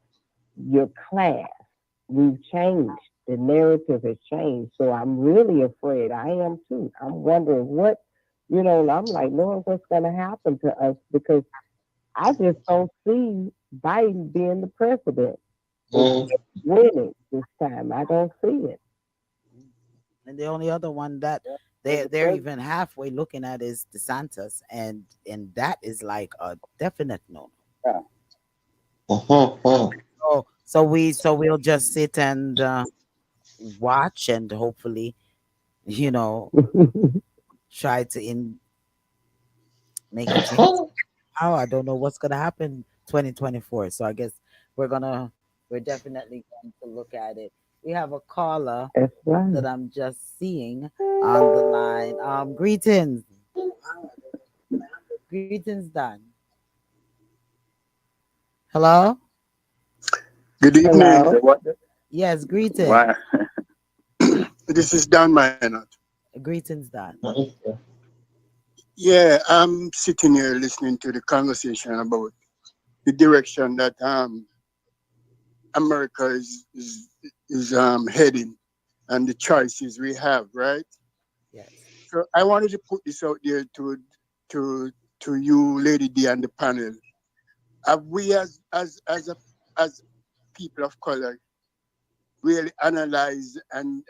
your class. We've changed. The narrative has changed. So I'm really afraid. I am too. I'm wondering I'm like, Lord, what's going to happen to us? Because I just don't see Biden being the president or Mhm. winning this time. I don't see it. And the only other one that they're even halfway looking at is DeSantis, and that is like a definite no. Mhm. So we'll just sit and watch and hopefully, you know, try to make a change. Oh, I don't know what's gonna happen 2024. So I guess we're definitely going to look at it. We have a caller That's right. that I'm just seeing on the line. Greetings. Greetings, Don. Hello? Good evening. Hello. What? Yes, greetings. Why? This is Dan Minot. Greetings, Don. Yeah, I'm sitting here listening to the conversation about the direction that America is heading and the choices we have, right? Yes. So I wanted to put this out there to you, Lady D, and the panel. Have we as people of color really analyze and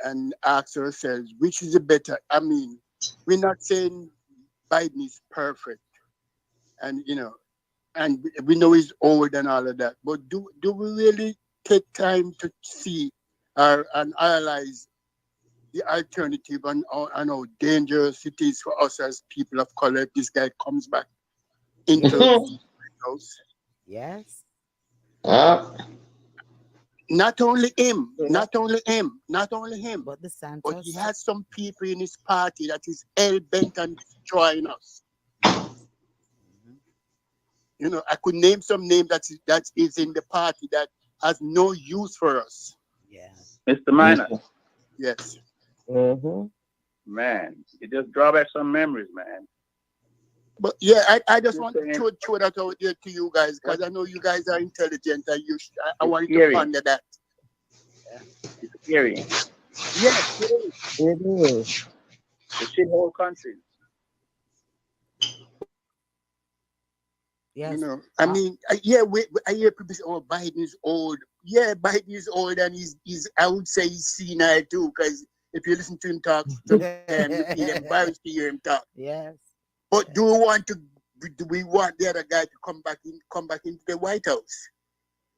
ask ourselves which is the better? I mean, we're not saying Biden is perfect, and and we know he's old and all of that. But do we really take time to see and analyze the alternative and how dangerous it is for us as people of color if this guy comes back into the house? Yes. Not only him, not only him, not only him, But DeSantis. but he has some people in his party that is hell bent on destroying us. I could name some names that is in the party that has no use for us. Yeah. Mr. Minor, Yes. Mm-hmm. man, you just draw back some memories, man. But yeah, I just You're want to saying- throw that out there to you guys because I know you guys are intelligent and I It's want you scary. to ponder that. It's scary. Yes. It is. The shithole country. Yes. I mean, I hear people say, "Oh, Biden is old." Yeah, Biden is old, and he's I would say he's senile too, because if you listen to him talk sometimes, you feel embarrassed to hear him talk. Yes. But do we want the other guy to come back into the White House?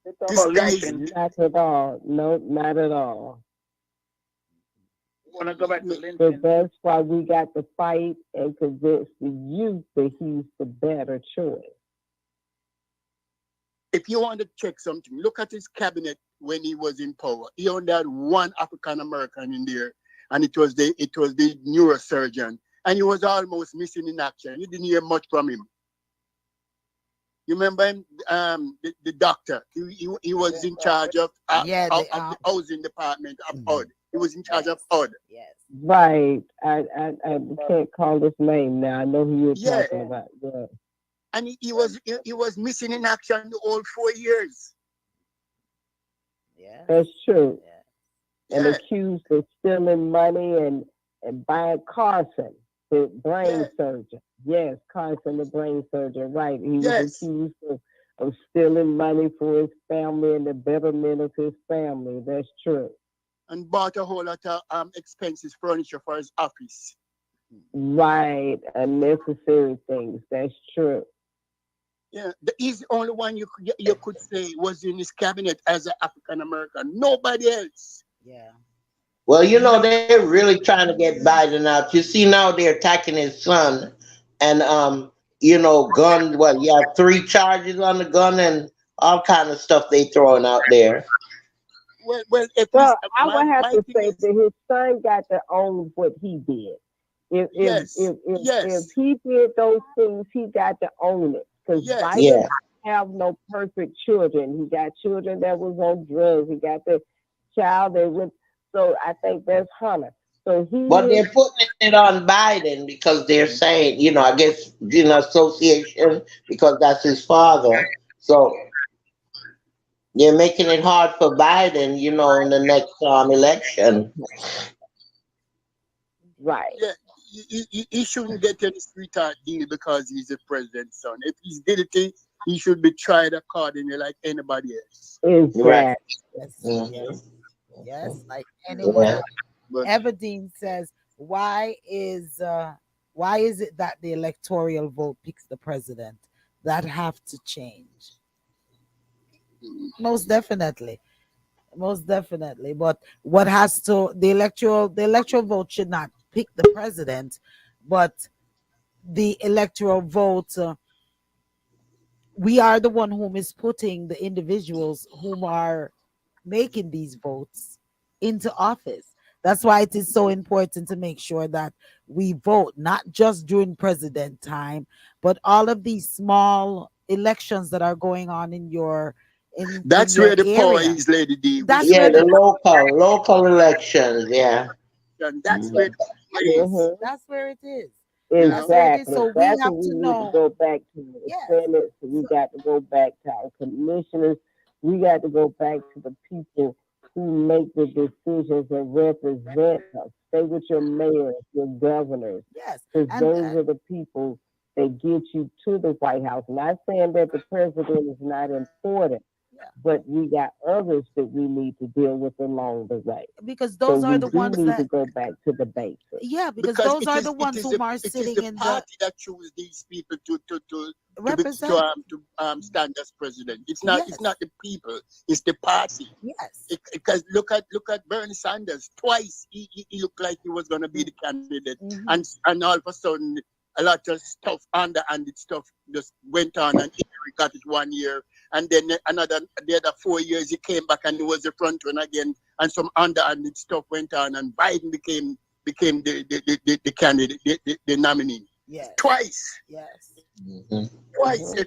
They talk This about guy is Lincoln. Not at all. No, not at all. You want to go back to So Lincoln? that's why we got to fight and convince the youth that he's the better choice. if you want to check something, look at his cabinet when he was in power. He only had one African American in there, and it was the neurosurgeon, and he was almost missing in action. You didn't hear much from him. You remember him, the doctor? He was in charge of the housing department of HUD. He was in charge of HUD. Yes. Right. I can't call his name now. I know who you're Yeah. talking about. Yeah. and he was missing in action the whole 4 years. Yeah. That's true. Yeah. And Yeah, accused of stealing money and buying Carson, the brain yeah, surgeon. Yes, Carson, the brain surgeon. Right. He was yes. accused of stealing money for his family and the betterment of his family. That's true. And bought a whole lot of expensive furniture for his office. Right. Unnecessary things. That's true. Yeah, he's the only one you could say was in his cabinet as an African American. Nobody else. Yeah. Well, you know, they're really trying to get Biden out. You see now they're attacking his son and you know, gun what, you have 3 charges on the gun and all kind of stuff they throwing out there. Well, if he's, Well, I would have my to thing say is, that his son got to own what he did. yes, If yes, he did those things, he got to own it. Because yes. Biden Yeah. have no perfect children. He got children that was on drugs. He got the child that went. So I think that's Hunter. So he But is. they're putting it on Biden because they're saying, you know, I guess, you know, association because that's his father. So they're making it hard for Biden, you know, in the next election. Right. Yeah, he shouldn't get any sweetheart deal because he's the president's son. If he's guilty, he should be tried accordingly like anybody else. Right. Exactly. Yes. Mhm. Yes. Yes. Like anyone Yeah. else. But Everdeen says, why is it that the electoral vote picks the president? That have to change. Most definitely. Most definitely. But what has to the electoral vote should not pick the president, but the electoral vote we are the one whom is putting the individuals whom are making these votes into office. That's why it is so important to make sure that we vote not just during president time, but all of these small elections that are going on in that's your where the power area. is, Lady D. We That's should Yeah, where pay the the local elections, yeah. attention. That's where Mhm. the power is. Hmm. that's where it is. You know. That's where it is. Exactly. So we That's have what we to need to know. go back to. The Yes. Senate, we So, got to go back to our commissioners. We got to go back to the people who make the decisions and represent us. Stay with your mayors, your governors, yes. because And those are the people that get you to the White House. Not saying that the president is not important, yeah, but we got others that we need to deal with along the way. because So those are we the do ones need to that go back to the basics. yeah, because Because those are the ones whom are it is sitting the in the party that choose these people represent. to stand as president. It's Yes. not the people. It's the party. Yes. Because look at Bernie Sanders. Twice he looked like he was going to be the candidate, Mhm. and all of a sudden a lot of stuff, underhanded stuff, just went on, and Hillary got it 1 year, and then the other 4 years he came back and he was the front one again, and some underhanded stuff went on, and Biden became the candidate, the nominee Yes. twice. Yes. Mhm. Twice. Hmm.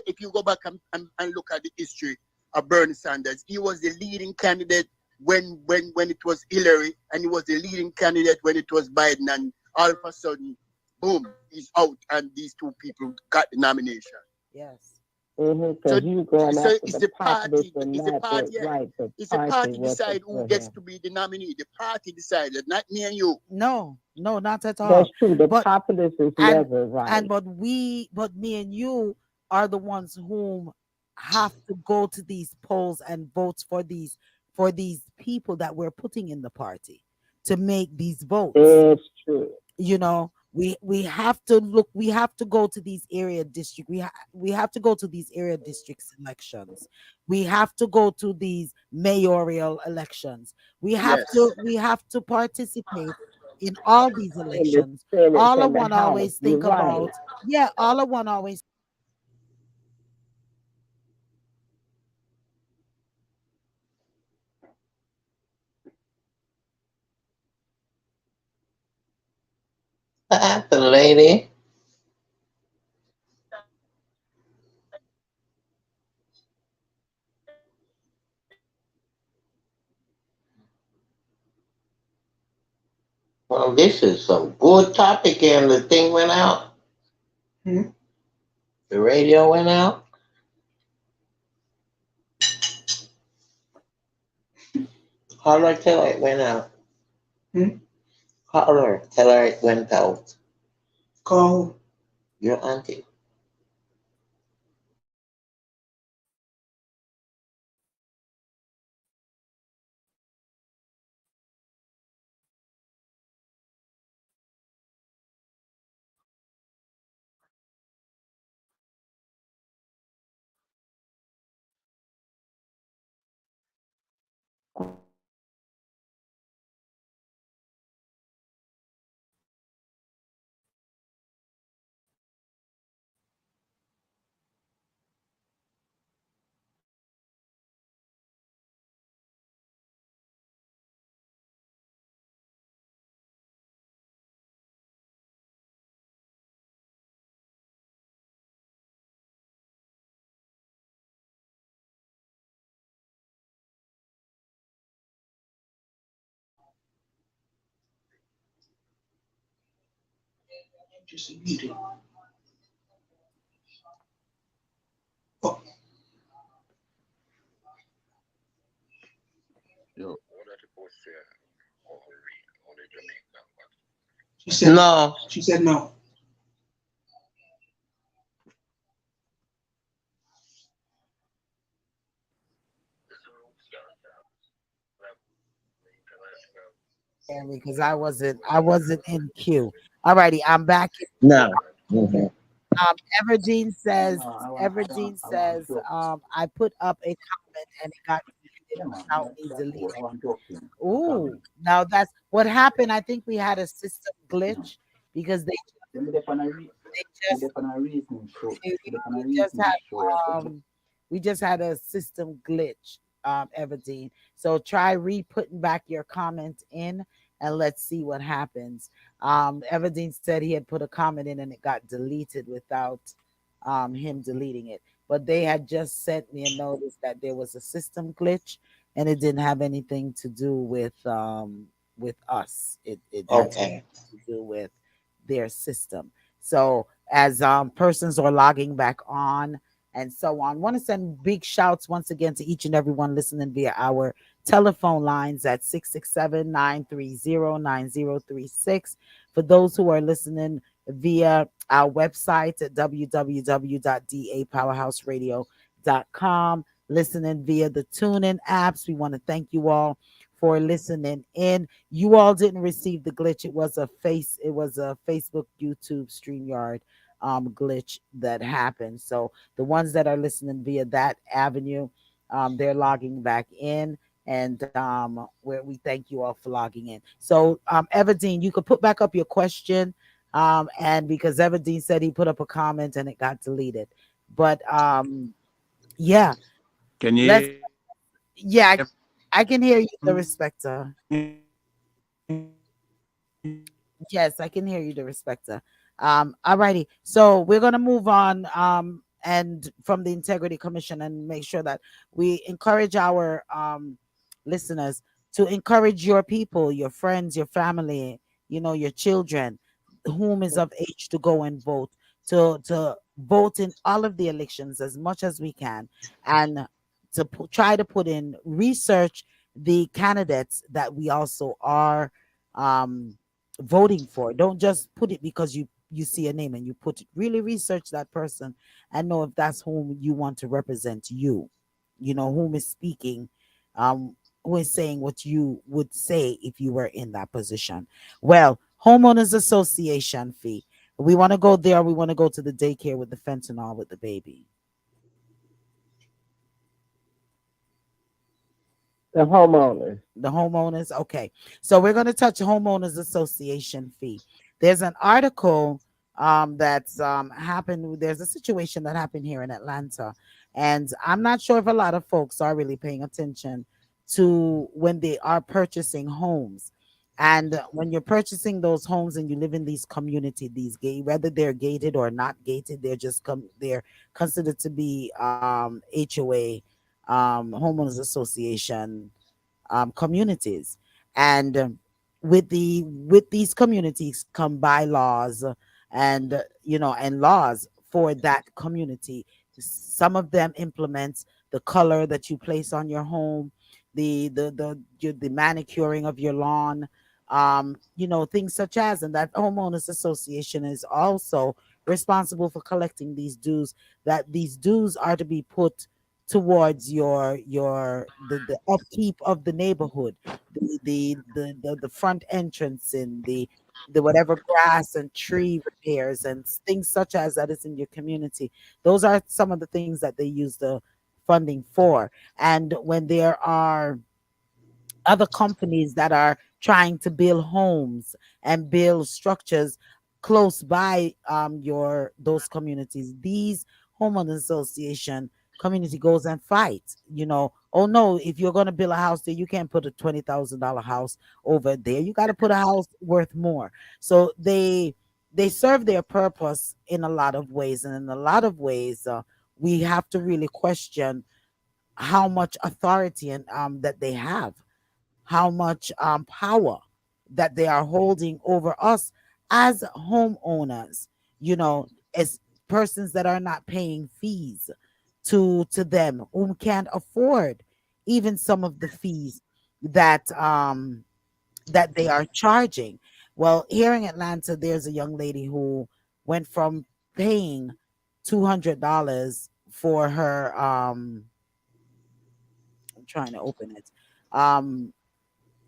If you go back and look at the history of Bernie Sanders, he was the leading candidate when it was Hillary, and he was the leading candidate when it was Biden, and all of a sudden, boom, he's out, and these two people got the nomination. Yes. So Because you going so after the populace and not the yeah. right, the It's the party party decide who gets represent. to be the nominee. The party decided, not me and you. No, no, not at That's all. true. The But populace is and never and right. but me and you are the ones whom have to go to these polls and vote for these people that we're putting in the party to make these votes. That's true. You know, we have to look. We have to go to these area district. We have to go to these area districts elections. We have to go to these mayoral elections. Yes. We have to participate in all these In the elections. Senate All I and the want to House. always You're think right. about, yeah, all I want to always What happened, lady? Well, this is some good topic, and the thing went out. The radio went out. How do I tell it went out? Hmm? How do I tell her it went out? Call. Your auntie. Just muted. Oh, she said. No. She said no. Because I wasn't in queue. Alrighty, I'm back. No. Mhm. Everdeen says, No, I want to joke. I put up a comment and it got deleted Yeah, man. without That's me that's deleting. cool. I want joking. No Ooh, problem. now that's what happened. I think we had a system No. glitch because Then me define a re- they me just define a reason show. we, Me define we a just reason had show you. So we just had a system glitch, Everdeen. So try re-putting back your comment in and let's see what happens. Everdeen said he had put a comment in and it got deleted without him deleting it. But they had just sent me a notice that there was a system glitch and it didn't have anything to do with us. It had Okay. to do with their system. So as persons are logging back on and so on, want to send big shouts once again to each and everyone listening via our telephone lines at 667-930-9036. For those who are listening via our website at www.dapowerhouseradio.com, listening via the TuneIn apps, we want to thank you all for listening in. You all didn't receive the glitch. It was a Facebook, YouTube, StreamYard glitch that happened. So the ones that are listening via that avenue, they're logging back in. And where we thank you all for logging in. So Everdeen, you could put back up your question. And because Everdeen said he put up a comment and it got deleted. But yeah, Can you let's hear yeah, I can hear you, the me? respecter. Yes, I can hear you, the respecter. Alrighty. So we're gonna move on and from the Integrity Commission and make sure that we encourage our listeners to encourage your people, your friends, your family, your children, whom is of age to go and vote, to vote in all of the elections as much as we can, and to try to put in research the candidates that we also are um voting for. Don't just put it because you see a name and you put it. Really research that person and know if that's whom you want to represent you. Whom is speaking, um, who is saying what you would say if you were in that position. Well, homeowners association fee. We want to go there. We want to go to the daycare with the fentanyl with the baby. The homeowners. The homeowners. Okay. So we're going to touch homeowners association fee. There's an article that's happened. There's a situation that happened here in Atlanta. And I'm not sure if a lot of folks are really paying attention to when they are purchasing homes. And when you're purchasing those homes and you live in these community, these gate, whether they're gated or not gated, they're considered to be HOA, homeowners association communities. And with these communities come bylaws and and laws for that community. Some of them implements the color that you place on your home, the manicuring of your lawn, things such as, and that homeowners association is also responsible for collecting these dues. That these dues are to be put towards the upkeep of the neighborhood, the front entrance, in the whatever grass and tree repairs and things such as that is in your community. Those are some of the things that they use the funding for. And when there are other companies that are trying to build homes and build structures close by your those communities, these homeowners association community goes and fights. Oh no, if you're going to build a house there, you can't put a $20,000 house over there. You got to put a house worth more. So they serve their purpose in a lot of ways, and in a lot of ways, we have to really question how much authority and that they have, how much power that they are holding over us as homeowners, as persons that are not paying fees to them, whom can't afford even some of the fees that they are charging. Well, here in Atlanta, there's a young lady who went from paying $200 for her I'm trying to open it. Um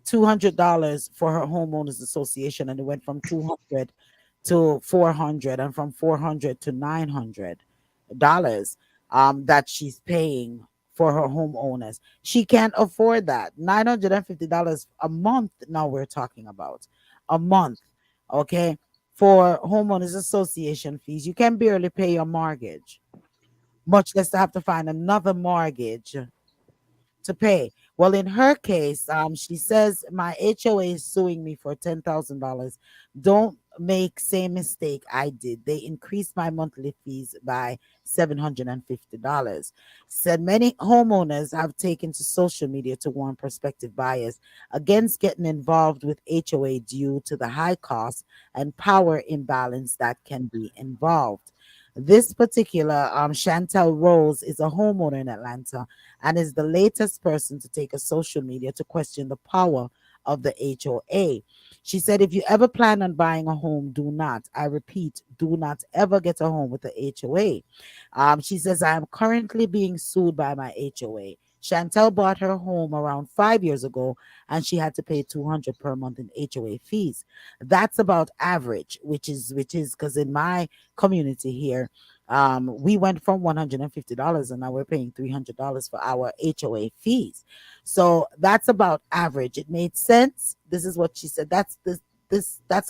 $200 for her homeowners association, and it went from 200 to 400, and from 400 to $900 that she's paying for her homeowners. She can't afford that. $950 a month. Now we're talking about a month. Okay. For homeowners association fees, you can barely pay your mortgage, much less to have to find another mortgage to pay. Well, in her case, she says my HOA is suing me for $10,000. Don't make same mistake I did. They increased my monthly fees by $750. Said many homeowners have taken to social media to warn prospective buyers against getting involved with HOA due to the high cost and power imbalance that can be involved. This particular Chantel Rose is a homeowner in Atlanta and is the latest person to take a social media to question the power of the HOA. She said, if you ever plan on buying a home, do not, I repeat, do not ever get a home with the HOA. She says, I am currently being sued by my HOA. Chantel bought her home around 5 years ago and she had to pay 200 per month in HOA fees. That's about average, which is because in my community here, we went from $150 and now we're paying $300 for our HOA fees. So that's about average. It made sense. This is what she said. That's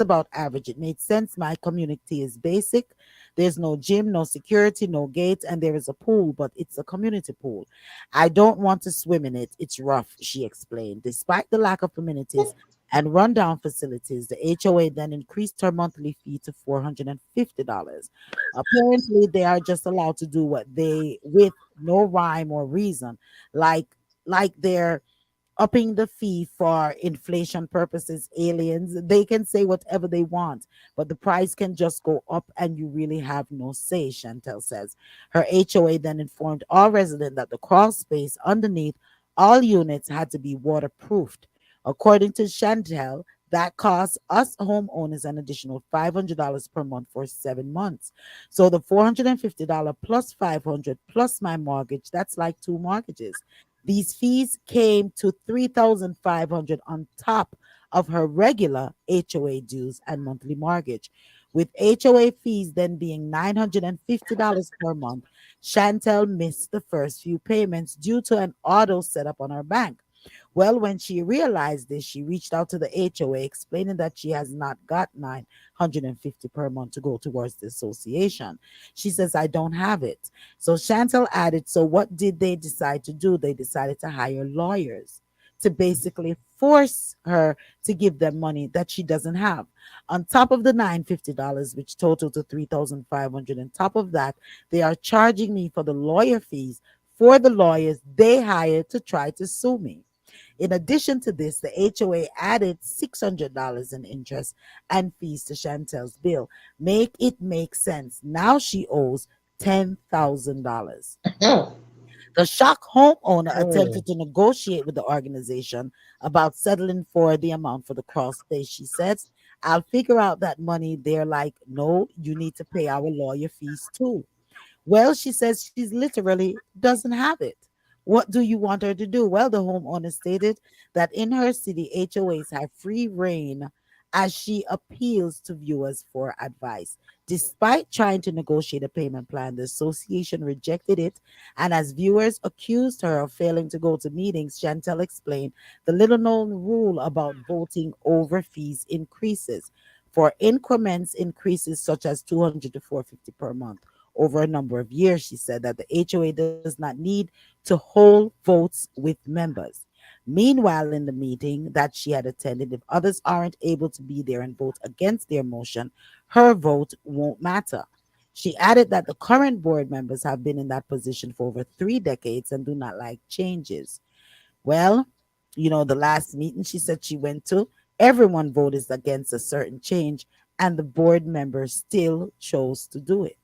about average. It made sense. My community is basic. There's no gym, no security, no gates, and there is a pool, but it's a community pool. I don't want to swim in it. It's rough, she explained. Despite the lack of amenities and rundown facilities, the HOA then increased her monthly fee to $450. Apparently, they are just allowed to do what they with no rhyme or reason, like they're upping the fee for inflation purposes. Aliens, they can say whatever they want, but the price can just go up and you really have no say, Chantel says. Her HOA then informed all residents that the crawl space underneath all units had to be waterproofed. According to Chantel, that costs us homeowners an additional $500 per month for 7 months. So the $450 plus 500 plus my mortgage, that's like two mortgages. These fees came to 3,500 on top of her regular HOA dues and monthly mortgage. With HOA fees then being $950 per month, Chantel missed the first few payments due to an auto set up on her bank. Well, when she realized this, she reached out to the HOA explaining that she has not got 950 per month to go towards the association. She says, I don't have it. So Chantel added, so what did they decide to do? They decided to hire lawyers to basically force her to give them money that she doesn't have. On top of the $950, which total to $3,500, on top of that, they are charging me for the lawyer fees for the lawyers they hired to try to sue me. In addition to this, the HOA added $600 in interest and fees to Chantel's bill. Make it make sense. Now she owes $10,000. The shock homeowner attempted to negotiate with the organization about settling for the amount for the crawl space. She says, I'll figure out that money. They're like, no, you need to pay our lawyer fees too. Well, she says she's literally doesn't have it. What do you want her to do? Well, the homeowner stated that in her city, HOAs have free reign as she appeals to viewers for advice. Despite trying to negotiate a payment plan, the association rejected it. And as viewers accused her of failing to go to meetings, Chantel explained the little known rule about voting over fees increases. For increments increases such as 200 to 450 per month over a number of years, she said that the HOA does not need to hold votes with members. Meanwhile, in the meeting that she had attended, if others aren't able to be there and vote against their motion, her vote won't matter. She added that the current board members have been in that position for over 3 decades and do not like changes. Well, the last meeting she said she went to, everyone voted against a certain change, and the board members still chose to do it.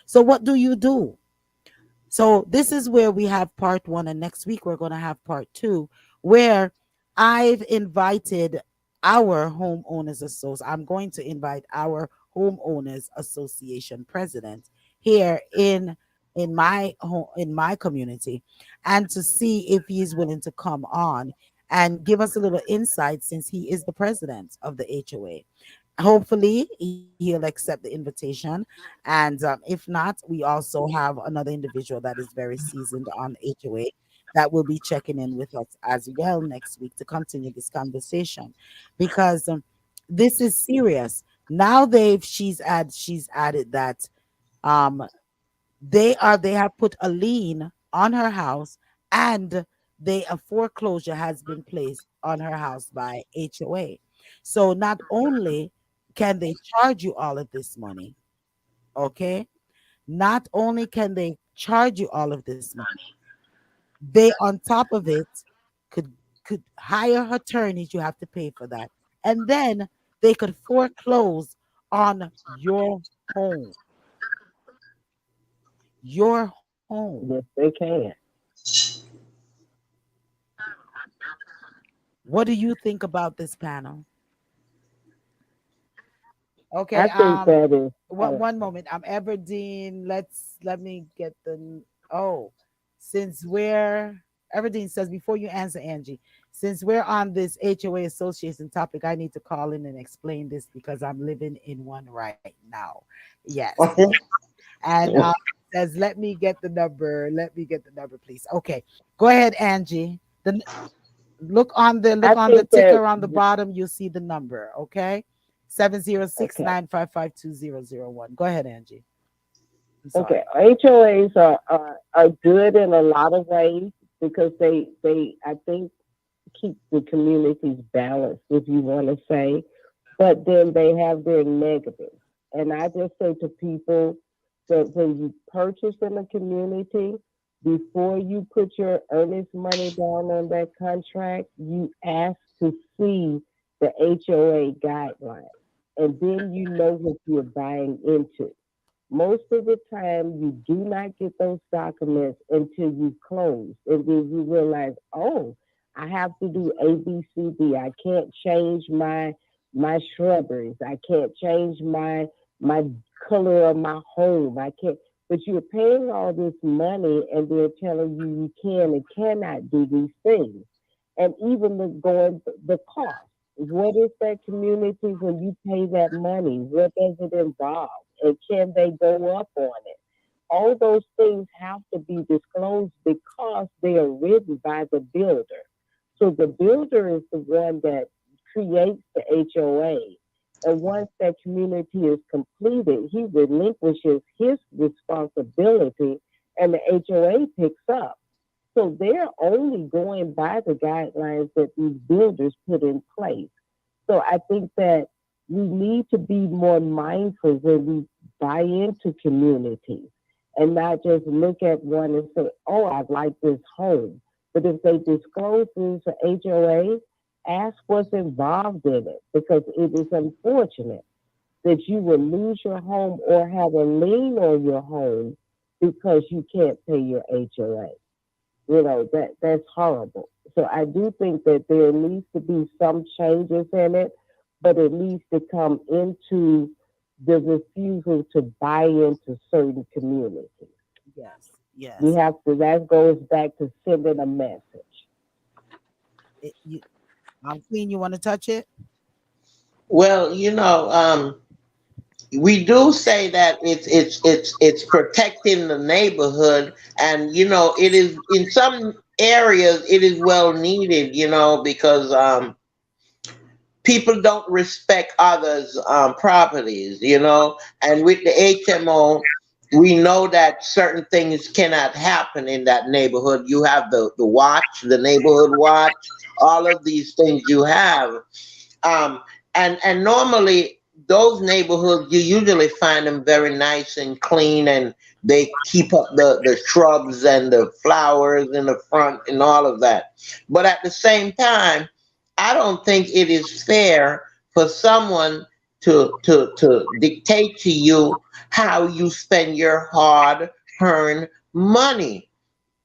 So, what do you do? So this is where we have part one, and next week we're going to have part two, where I've invited our homeowners association. I'm going to invite our homeowners association president here in my community, and to see if he is willing to come on and give us a little insight, since he is the president of the HOA. Hopefully he'll accept the invitation, and if not, we also have another individual that is very seasoned on HOA that will be checking in with us as well next week to continue this conversation, because this is serious. Now she's added that um they have put a lien on her house, and a foreclosure has been placed on her house by HOA. So not only can they charge you all of this money, okay? Not only can they charge you all of this money, they on top of it could hire attorneys. You have to pay for that, and then they could foreclose on home, your home. Yes, they can. What do you think about this panel? Okay, I think that is. one moment. I'm Everdeen. Let me get oh, since we're Everdeen says, before you answer, Angie, since we're on this HOA association topic, I need to call in and explain this because I'm living in one right now. Yes. And says, let me get the number. Let me get the number, please. Okay, go ahead, Angie. Look on the ticker on the bottom. You'll see the number. Okay, 706-955-2001. Go ahead, Angie. Okay, HOAs are good in a lot of ways because they I think keep the communities balanced, if you want to say, but then they have their negatives. And I just say to people that when you purchase in a community, before you put your earnest money down on that contract, you ask to see the HOA guidelines, and then you know what you're buying into. Most of the time, you do not get those documents until you close, and then you realize, oh, I have to do A, B, C, D. I can't change my shrubberies. I can't change my color of my home. I can't. But you're paying all this money, and they're telling you you can and cannot do these things, and even the cost. What is that community when you pay that money? What does it involve? And can they go up on it? All those things have to be disclosed because they are written by the builder. So the builder is the one that creates the HOA. And once that community is completed, he relinquishes his responsibility and the HOA picks up. So they're only going by the guidelines that these builders put in place. So I think that we need to be more mindful when we buy into communities and not just look at one and say, oh, I like this home. But if they disclose through to HOA, ask what's involved in it, because it is unfortunate that you will lose your home or have a lien on your home because you can't pay your HOA. That's horrible. So I do think that there needs to be some changes in it, but it needs to come into the refusal to buy into certain communities. Yes, yes. We have to. That goes back to sending a message. Queen, you want to touch it? Well, we do say that it's protecting the neighborhood, and it is in some areas it is well needed, because people don't respect others' properties, and with the HMO, we know that certain things cannot happen in that neighborhood. You have the watch, the neighborhood watch, all of these things you have. Um, and normally those neighborhoods, you usually find them very nice and clean, and they keep up the shrubs and the flowers in the front and all of that. But at the same time, I don't think it is fair for someone to dictate to you how you spend your hard earned money.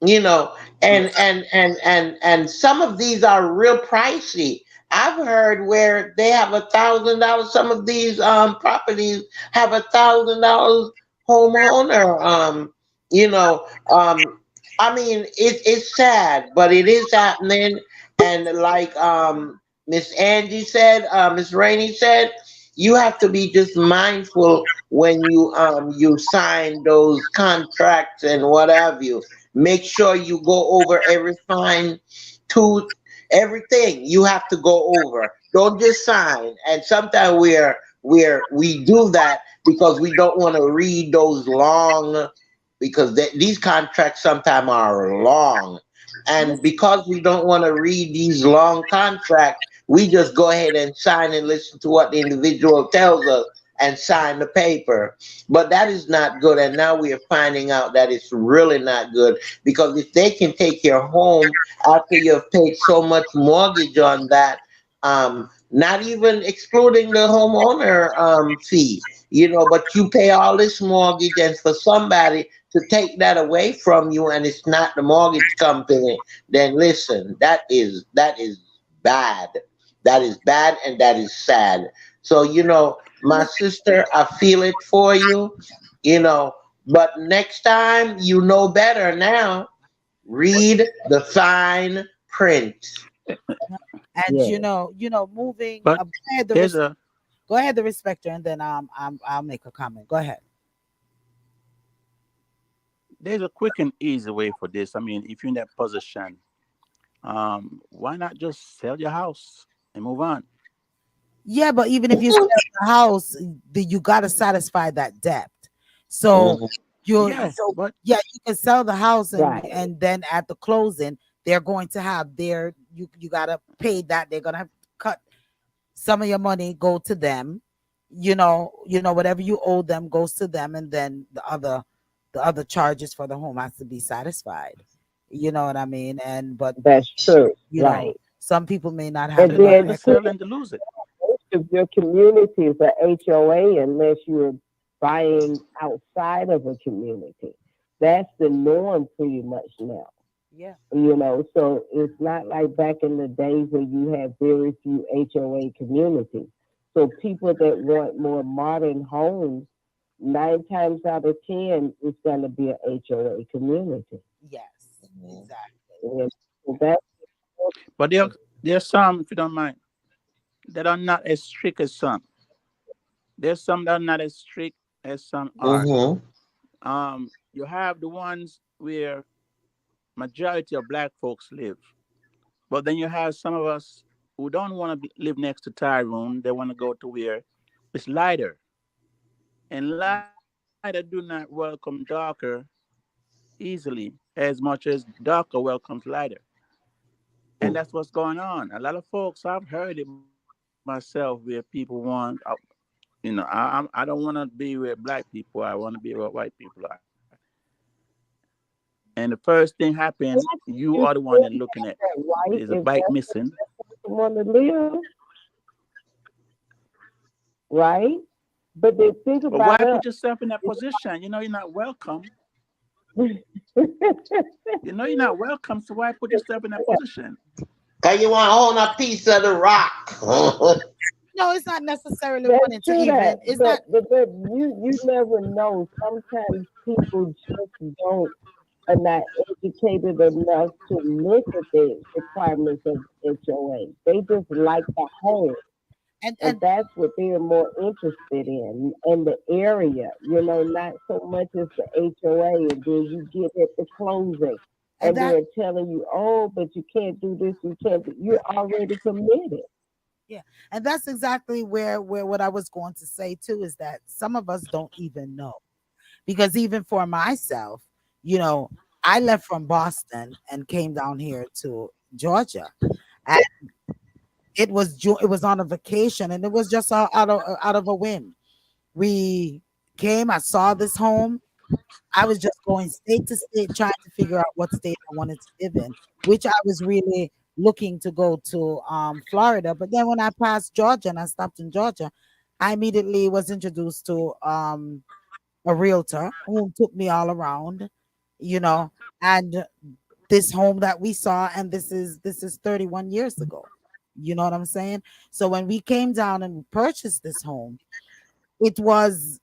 you know and some of these are real pricey. I've heard where they have $1,000. Some of these properties have $1,000 homeowner. You know, I mean, it's sad, but it is happening. And like Miss Angie said, Miss Rainey said, you have to be just mindful when you sign those contracts and what have you. Make sure you go over every fine tooth, everything you have to go over. Don't just sign. And sometimes we do that because we don't want to read those long, because these contracts sometimes are long. And because we don't want to read these long contracts, we just go ahead and sign and listen to what the individual tells us and sign the paper. But that is not good. And now we are finding out that it's really not good, because if they can take your home after you've paid so much mortgage on that, not even excluding the homeowner fee, but you pay all this mortgage, and for somebody to take that away from you, and it's not the mortgage company, then listen, that is bad. That is bad, and that is sad. So, my sister, I feel it for you, you know, but next time you know better now. Read the fine print. And Yeah. moving. But Go ahead, there's a go ahead, the respecter, and then I'll make a comment. Go ahead. there's a quick and easy way for this. I mean, if you're in that position, why not just sell your house and move on? Yeah, but even if you sell the house, you got to satisfy that debt. So Mhm. Yeah, but yeah, you can sell the house, and Right. then at the closing, they're going to have you got to pay that. They're gonna have to cut some of your money, go to them. Whatever you owe them goes to them, and then the other charges for the home has to be satisfied. You know what I mean? And but That's true. you know, Right. some people may not have And they're enough not then gonna equity. sell and to lose it. most of your community is a HOA unless you're buying outside of a community. That's the norm pretty much now. Yeah. So it's not like back in the days when you had very few HOA communities. So people that want more modern homes, 9 times out of 10, it's going to be a HOA community. Yes. Mhm. Exactly. And so that's But there's some, if you don't mind, that are not as strict as some. There's some that are not as strict as some are. Mhm. You have the ones where majority of black folks live, but then you have some of us who don't want to live next to Tyrone. They want to go to where it's lighter, and lighter do not welcome darker easily as much as darker welcomes lighter. And that's what's going on. A lot of folks, I've heard it myself, where people want, I don't want to be where black people are. I want to be where white people are. And the first thing happened, you are the one that looking at. Right? There's a If bike that's missing. want to live, right? But they think But why about us. put yourself in that position? You know you're not welcome. You know you're not welcome, so why put yourself in that position? Cause you want to own a piece of the rock. No, it's not necessarily That's wanting to true. That, even. It's not. but you never know. Sometimes people just don't are not educated enough to look at the requirements of HOA. They just like the home. And And that's what they're more interested in the area, not so much as the HOA. And then you get at the closing and and that they're telling you, oh, but you can't do this, you can't do, you're already committed. yeah, and that's exactly where what I was going to say too is that some of us don't even know, because even for myself, you know, I left from Boston and came down here to Georgia, and it was on a vacation, and it was just out of a whim. We came, I saw this home. I was just going state to state trying to figure out what state I wanted to live in, which I was really looking to go to Florida. But then when I passed Georgia and I stopped in Georgia, I immediately was introduced to a realtor who took me all around, you know, and this home that we saw, and this is 31 years ago. You know what I'm saying? So when we came down and purchased this home, it was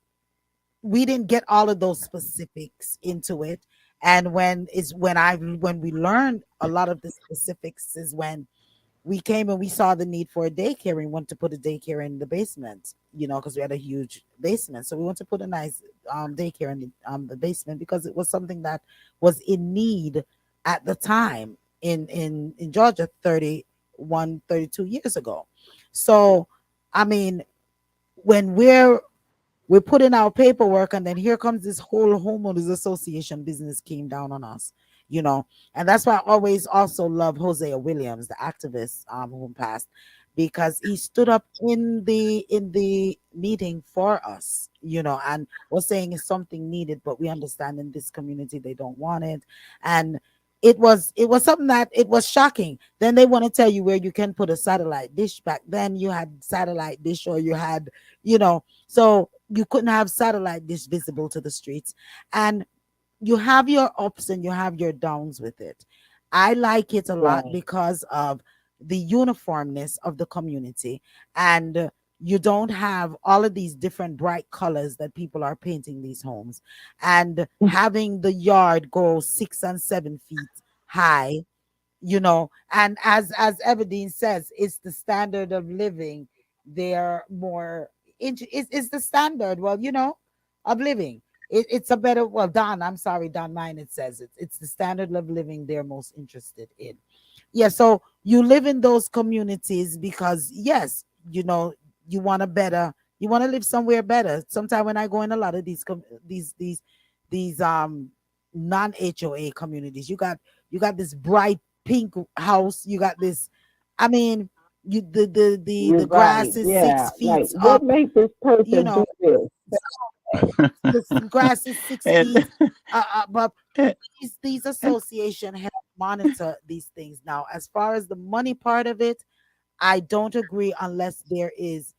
we didn't get all of those specifics into it. And when we learned a lot of the specifics is when we came and we saw the need for a daycare and want to put a daycare in the basement, because we had a huge basement. So we want to put a nice daycare in the basement because it was something that was in need at the time in Georgia 32 years ago. So, I mean, when we're putting our paperwork, and then here comes this whole homeowners association business came down on us, and that's why I always also love Hosea Williams, the activist who passed, because he stood up in the meeting for us, and was saying it's something needed, but we understand in this community they don't want it. And it was something that it was shocking. Then they want to tell you where you can put a satellite dish. Back then you had satellite dish, or you had, so you couldn't have satellite dish visible to the streets. And you have your ups and you have your downs with it. I like it a lot Right. because of the uniformness of the community, and you don't have all of these different bright colors that people are painting these homes, and having the yard go 6 and 7 feet high, and as Everdeen says, it's the standard of living. They're more it's the standard, well, of living. It's a better, well, Don, I'm sorry, Don mine, it says it's the standard of living they're most interested in. Yeah, so you live in those communities because, yes, you want a better, you want to live somewhere better. Sometimes when I go in a lot of these non-HOA communities, you got this bright pink house, you got this, I mean, You're the grass right. is Yeah. six Like, feet what up, makes this you person know do this? the grass is six And feet but these association help monitor these things. Now, as far as the money part of it, I don't agree unless there is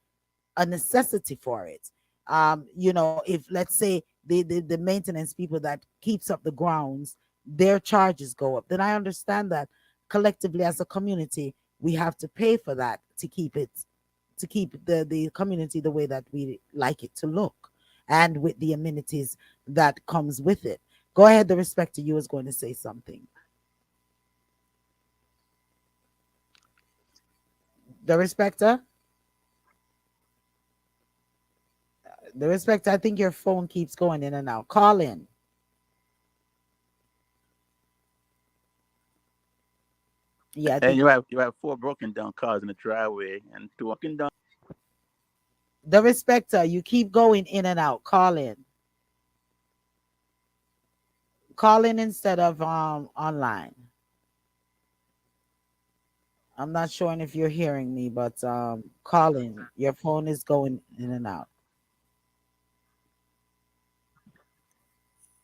a necessity for it. If, let's say, the maintenance people that keeps up the grounds, their charges go up, then I understand that collectively as a community we have to pay for that to keep the community the way that we like it to look, and with the amenities that comes with it. Go ahead, the respect to you is going to say something. The respecter, the respecter, I think your phone keeps going in and out. Call in. Yeah, I think you have four broken down cars in the driveway and two walking down. the respecter, you keep going in and out. Call in. Call in instead of online. I'm not sure if you're hearing me, but call in. Your phone is going in and out.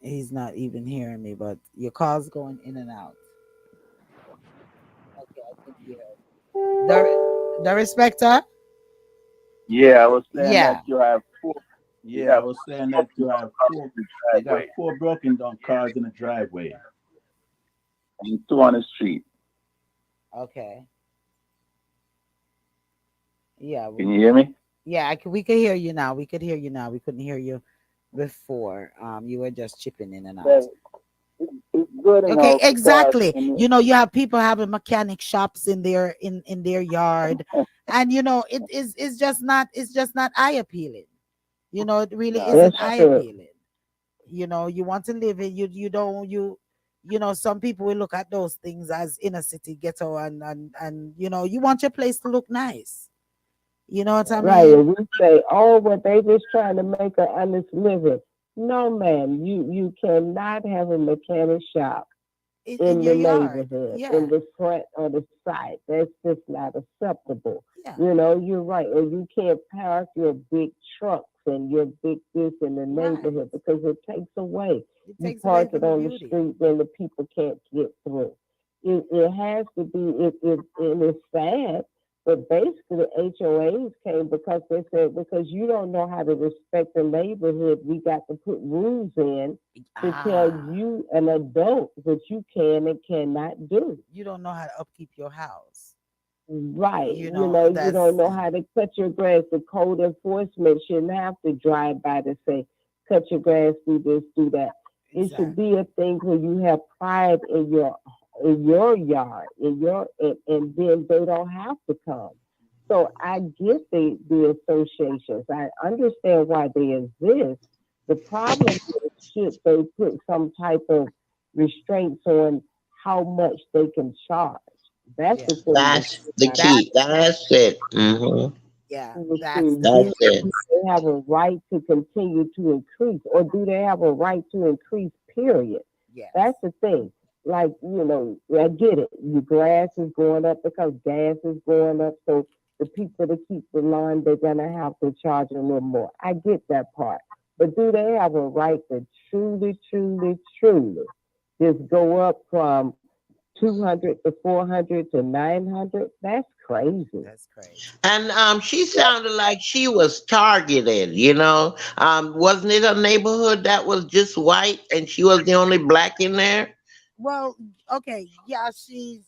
He's not even hearing me, but your call's going in and out. Okay, I think you the respecter. Yeah, I was saying that Yeah. you have four. You Yeah, I have was saying four that you have four. in the You got driveway four broken down cars in the driveway. and two on the street. Okay. Yeah. Can you hear me? Yeah. We could hear you now. We could hear you now. We couldn't hear you before. You were just chipping in and out. Well, it's good Okay, enough because exactly. You have people having mechanic shops in their yard, and it's just not eye appealing. It really no, isn't That's eye true. appealing. You want to live in you don't some people will look at those things as inner city ghetto, and you want your place to look nice. You know what I Right. mean? And we say, oh, but they just trying to make an honest living. No, man, you cannot have a mechanic shop In in your the yard. neighborhood, Yeah. in the front or the side. That's just not acceptable. Yeah. You're right. And you can't park your big trucks and your big this in the Right. neighborhood because it takes away. It You takes away park it from the on the beauty. street, then the people can't get through. It has to be, and it's sad, but basically the HOAs came because they said, because you don't know how to respect the neighborhood, we got to put rules in to tell Ah, you, an adult, what you can and cannot do. you don't know how to upkeep your house. Right. You That's don't know how to cut your grass. The code enforcement shouldn't have to drive by to say, cut your grass, do this, do that. It should exactly. be a thing where you have pride in your yard, and then they don't have to come. So I get the associations. I understand why they exist. The problem is, should they put some type of restraints on how much they can charge? That's Yeah. the thing that That's the I don't That key. That's it. yeah, that's understand. the That's Do key. it. they have a right to continue to increase, or do they have a right to increase? Period. Yes. That's the thing. Like, I get it. Your grass is going up because gas is going up. So the people that keep the line, they're gonna have to charge a little more. I get that part. But do they have a right to truly, truly, truly just go up from 200 to 400 to 900? That's crazy. That's crazy. And she sounded like she was targeted, you know. Wasn't it a neighborhood that was just white and she was the only black in there? Well, okay, yeah, she's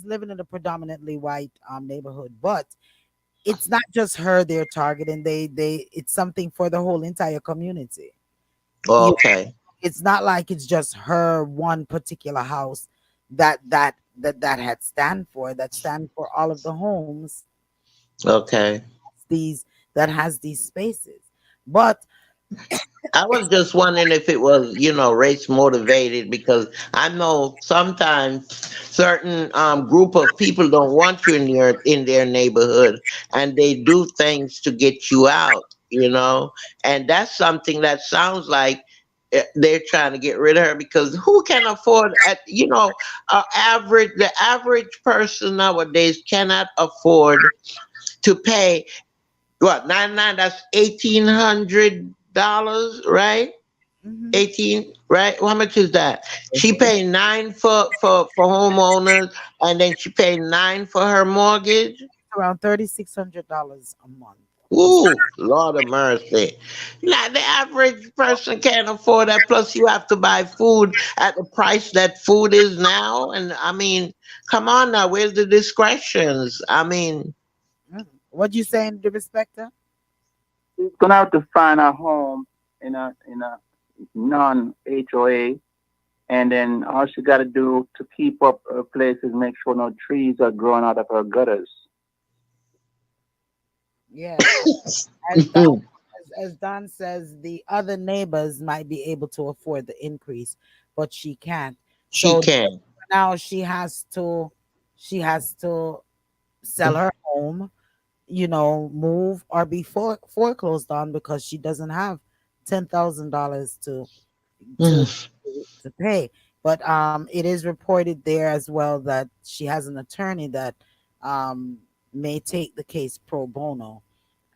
living in a predominantly white neighborhood, but it's not just her they're targeting. They it's something for the whole entire community. You Okay. It's not like it's just her one particular house that had stand for all of the homes Okay. these that has these spaces. But I was just wondering if it was, race motivated because I know sometimes certain group of people don't want you in their neighborhood and they do things to get you out, and that's something that sounds like they're trying to get rid of her because who can afford the average person nowadays cannot afford to pay what 99, that's $1,800, right? mhm, 18, right? Well, how much is that? She paid nine for homeowners, and then she paid nine for her mortgage. around $3,600 a month is Ooh, Lord of mercy. Now the average person can't afford that. Plus you have to buy food at the price that food is now. And I mean, come on now, where's the discretions? I mean, what you saying, the respecter? She's gonna have to find a home in a non HOA, and then all she got to do to keep up her place is make sure no trees are growing out of her gutters. Yeah, as Don says, the other neighbors might be able to afford the increase, but she can't. she So can. now she has to sell her home, move or be foreclosed on because she doesn't have $10,000 to to pay. But it is reported there as well that she has an attorney that may take the case pro bono,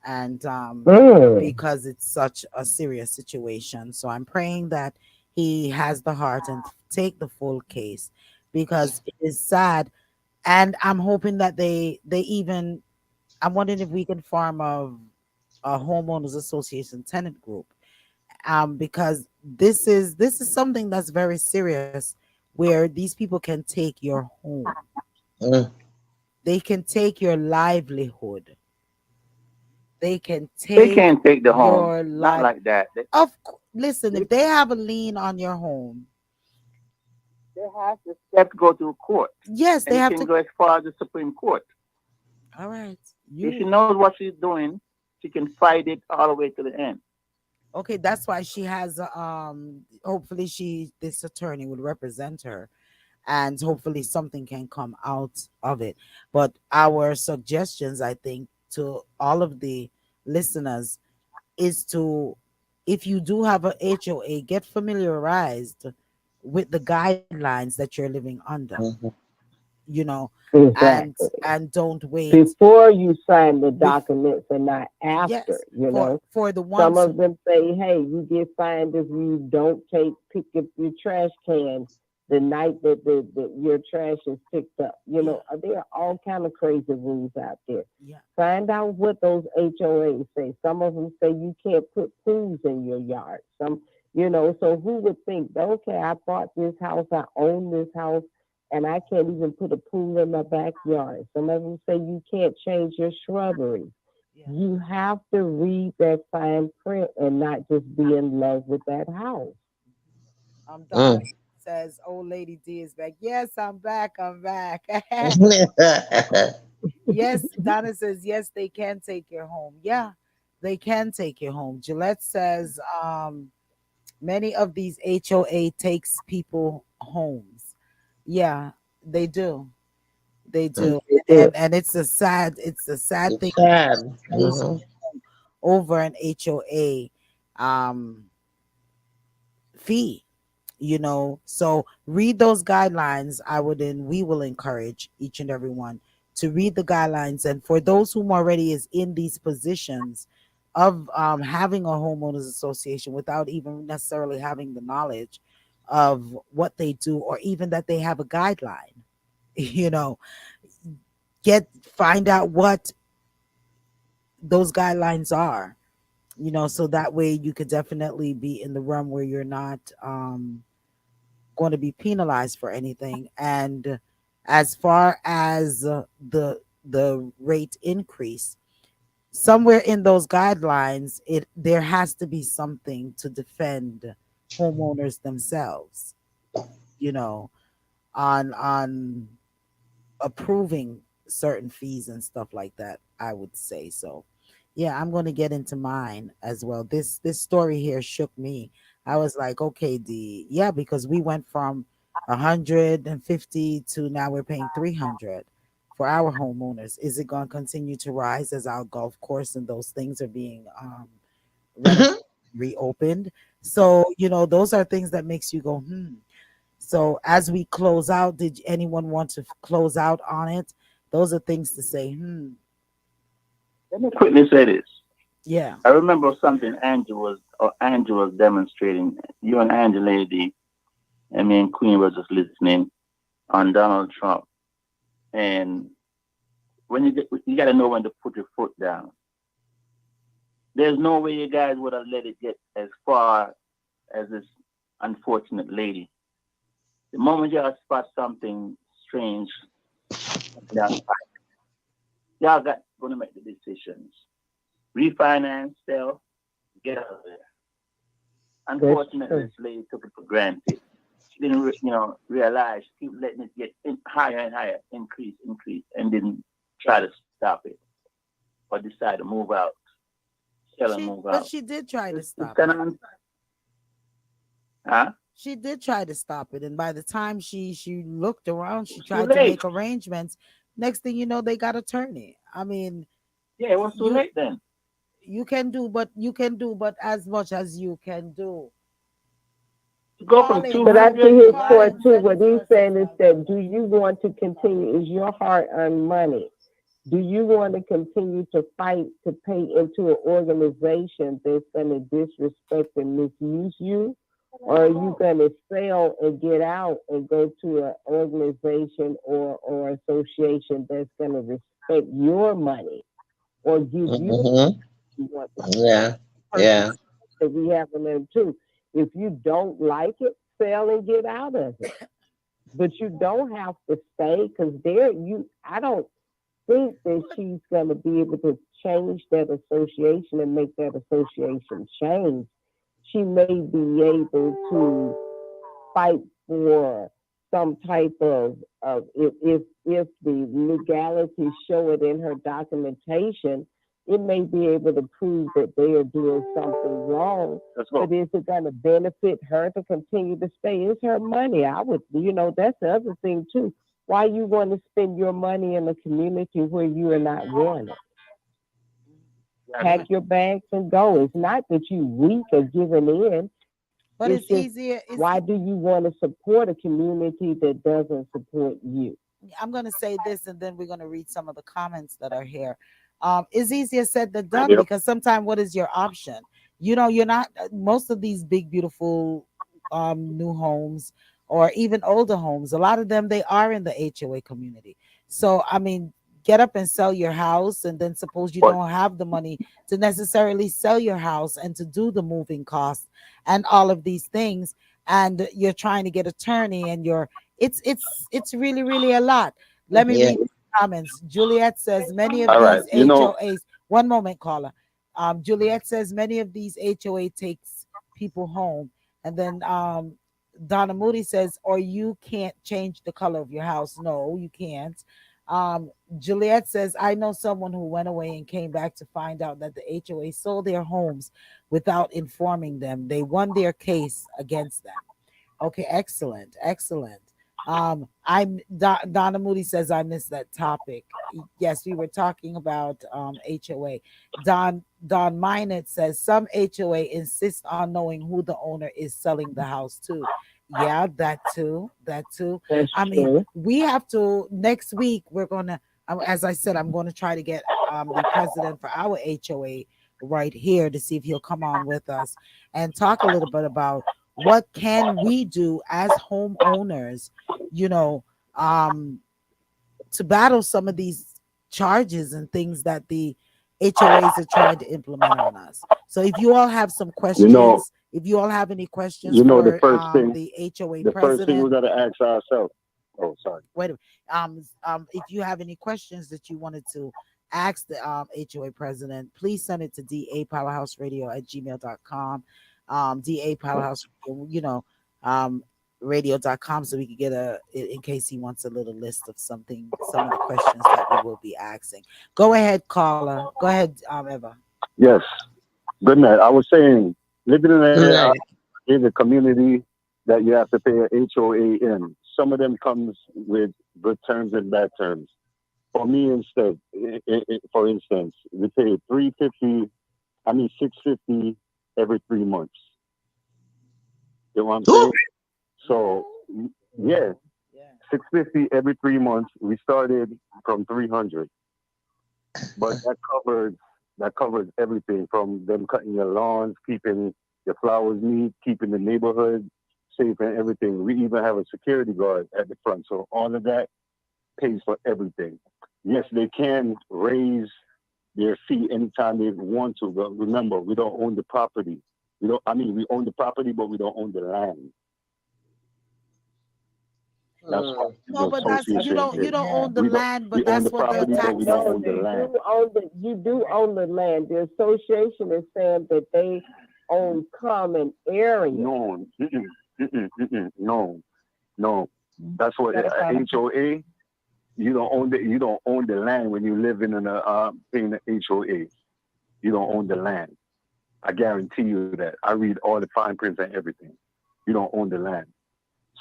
and Mm. because it's such a serious situation. So I'm praying that he has the heart and take the full case, because it is sad. And I'm hoping that they even, I'm wondering if we can form a homeowners association tenant group, because this is something that's very serious, where these people can take your home, Mm. they can take your livelihood, they can They take can't take the home. your Not life. like that. Listen, They, if they have a lien on your home, they have to go to court, yes, they and it have can to. go as far as the Supreme Court. All right, If she you knows what she's doing, she can fight it all the way to the end. okay? That's why she has hopefully this attorney would represent her, and hopefully something can come out of it. But our suggestions, I think, to all of the listeners is to, if you do have a HOA, get familiarized with the guidelines that you're living under, Mhm. you know, Exactly. and don't wait. Before you sign the Bef- documents and not after, yes, you know. for the Some ones of who, them say, hey, you get fined if you don't pick up your trash can the night that your trash is picked up. You yeah, know, there are all kind of crazy rules out there. yeah, Find out what those HOAs say. Some of them say you can't put pools in your yard. Some, you know, so who would think, okay, I bought this house, I own this house, and I can't even put a pool in my backyard. Some of them say you can't change your shrubbery. yeah. You have to read that fine print and not just be in love with that house. Donna Mm. says, "Old Lady D is back." Yes, I'm back. I'm back. Yes, Donna says, yes, they can take your home. Yeah, they can take your home. Gillette says, many of these HOA takes people homes. Yeah, they do. They Mm. do. And it's a sad thing It's sad. to lose Mhm. over an HOA um fee, so read those guidelines. We will encourage each and every one to read the guidelines, and for those whom already is in these positions of having a homeowners association without even necessarily having the knowledge of what they do, or even that they have a guideline, you know find out what those guidelines are, so that way you could definitely be in the realm where you're not going to be penalized for anything. And as far as the rate increase, somewhere in those guidelines, there has to be something to defend homeowners themselves, you know, on approving certain fees and stuff like that, I would say. So yeah, I'm going to get into mine as well. This story here shook me. I was like, okay, yeah, because we went from 150 to now we're paying 300 for our homeowners. Is it going to continue to rise as our golf course and those things are being renovated, reopened? So those are things that makes you go, so as we close out, did anyone want to close out on it? Those are things to say, Let me quickly say this. yeah. I remember something Angie was demonstrating. You and Angie lady and me and Queen were just listening on Donald Trump. And you got to know when to put your foot down. There's no way you guys would have let it get as far as this unfortunate lady. The moment y'all spot something strange, y'all got going to make the decisions. Refinance, sell, get out of there. Unfortunately, this lady took it for granted. She didn't, realize she keep letting it get higher and higher, increase, and didn't try to stop it or decide to move out, sell and move But out. she did try to It's stop kind it. of, huh? She did try to stop it, and by the time she looked around, she Too tried to late. make arrangements. Next thing you know, they got attorney. I mean, Yeah, it was too late then. you can do, but as much as you can do. To go from But I 200 see to his point too. nine. What he's saying is that, do you want to continue? Is your heart on money? Do you want to continue to fight to pay into an organization that's going to disrespect and misuse you? Or are you going to sell and get out and go to an organization or association that's going to respect your money or give you Mm-hmm. you want to Yeah. Yeah. that we have in them too. If you don't like it, sell and get out of it. But you don't have to stay because I don't think that she's going to be able to change that association and make that association change. She may be able to fight for some type of if the legalities show it in her documentation, it may be able to prove that they are doing something wrong. But is it going to benefit her to continue to stay? It's her money. I would, that's the other thing too. Why you want to spend your money in a community where you are not wanted? Pack your bags and go. It's not that you weak or giving in. But it's just, easier. Why do you want to support a community that doesn't support you? I'm going to say this, and then we're going to read some of the comments that are here. It's easier said than done because sometimes what is your option? You're not most of these big, beautiful new homes or even older homes. A lot of them, they are in the HOA community. So, I mean, get up and sell your house, and then suppose you don't have the money to necessarily sell your house and to do the moving costs and all of these things, and you're trying to get attorney, and it's really, really a lot. Let me read the comments. Juliet says many of these HOAs. One moment, caller. Juliet says many of these HOA takes people home, and then Donna Moody says, or you can't change the color of your house. No, you can't. Juliet says, I know someone who went away and came back to find out that the HOA sold their homes without informing them. They won their case against them. Okay, excellent. Donna Moody says I missed that topic. Yes, we were talking about HOA. Don Minot says some HOA insist on knowing who the owner is selling the house to. Yeah, that too. I mean, we have to next week. We're gonna, as I said, I'm going to try to get the president for our HOA right here to see if he'll come on with us and talk a little bit about what can we do as homeowners, to battle some of these charges and things that the HOAs are trying to implement on us. So if you all have some questions, if you all have any questions for the first thing, the HOA the president, first thing we got to ask ourselves. Oh, sorry. Wait a minute. If you have any questions that you wanted to ask the HOA president, please send it to dapowerhouseradio@gmail.com. DAPowerhouse, radio.com, so we can get in case he wants a little list of some of the questions that we will be asking. Go ahead, caller. Go ahead, Eva. Yes. Good night. I was saying, living in a community that you have to pay a HOA in. Some of them comes with good terms and bad terms. For me, instead, for instance, we pay $650 every 3 months. You know what I'm saying? So, yeah, $650 every 3 months. We started from $300, but that covers everything from them cutting your lawns, keeping your flowers neat, keeping the neighborhood safe and everything. We even have a security guard at the front. So all of that pays for everything. Yes, they can raise their fee anytime they want to, but remember, we don't own the property. We own the property, but we don't own the land. That's why no, but that's you don't own the land, but that's what the tax. We don't own the land. You do own the land. The association is saying that they own common area. No. That's what HOA. You don't own the land when you live in paying the HOA. You don't own the land. I guarantee you that. I read all the fine prints and everything. You don't own the land.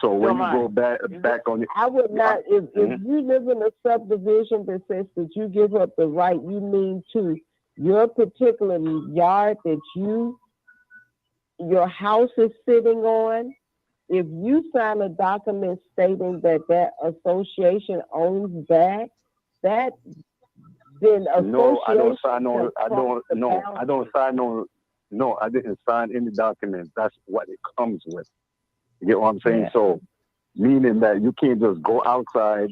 So when you go back on it, I would not. If you live in a subdivision that says that you give up the right, you mean to your particular yard that your house is sitting on. If you sign a document stating that association owns that then No, I don't association sign no. can I cross don't. the No, I don't boundary. sign no. No, I didn't sign any documents. That's what it comes with. You get what I'm saying? Yeah. So, meaning that you can't just go outside,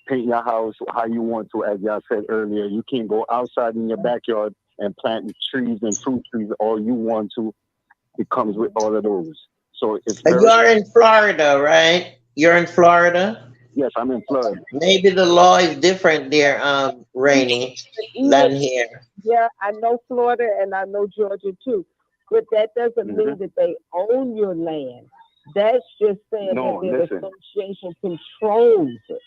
paint your house how you want to, as y'all said earlier. You can't go outside in your backyard and plant trees and fruit trees all you want to. It comes with all of those. So it's very. You're in Florida, right? You're in Florida. Yes, I'm in Florida. Maybe the law is different there, Rainy, Even than here. yeah, I know Florida and I know Georgia too, but that doesn't Mm-hmm. mean that they own your land. That's just saying No, that the listen. association controls it.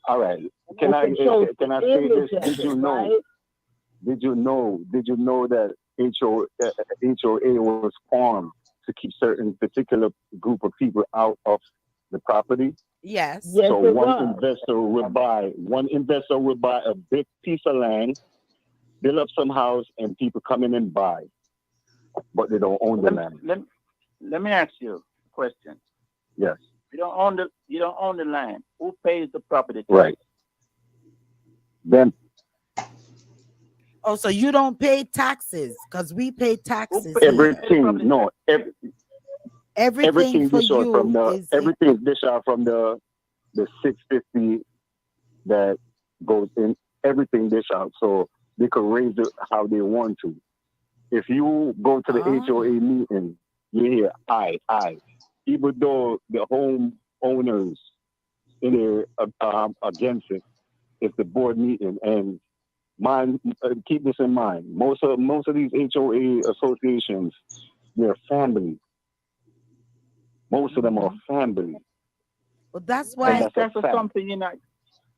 All right. And Can I controls can the I say image this? of Did it, you know? right? Did you know that HOA was formed to keep certain particular group of people out of the property? Yes. Yes, So it one was. investor would buy a big piece of land, build up some house, and people come in and buy, but they don't own the land. Let me ask you a question. Yes. You don't own the land. Who pays the property tax? Right. Then Oh, so you don't pay taxes because we pay taxes here. everything, no, Everything everything for dish out from you the is everything dish out from the 650 that goes in. Everything dish out, so they could raise it how they want to. If you go to the HOA meeting, you hear I, even though the homeowners in there against it. It's the board meeting, and mind keep this in mind. Most of these HOA associations, they're family. Most of them are family. well, that's You're paying why. tax on something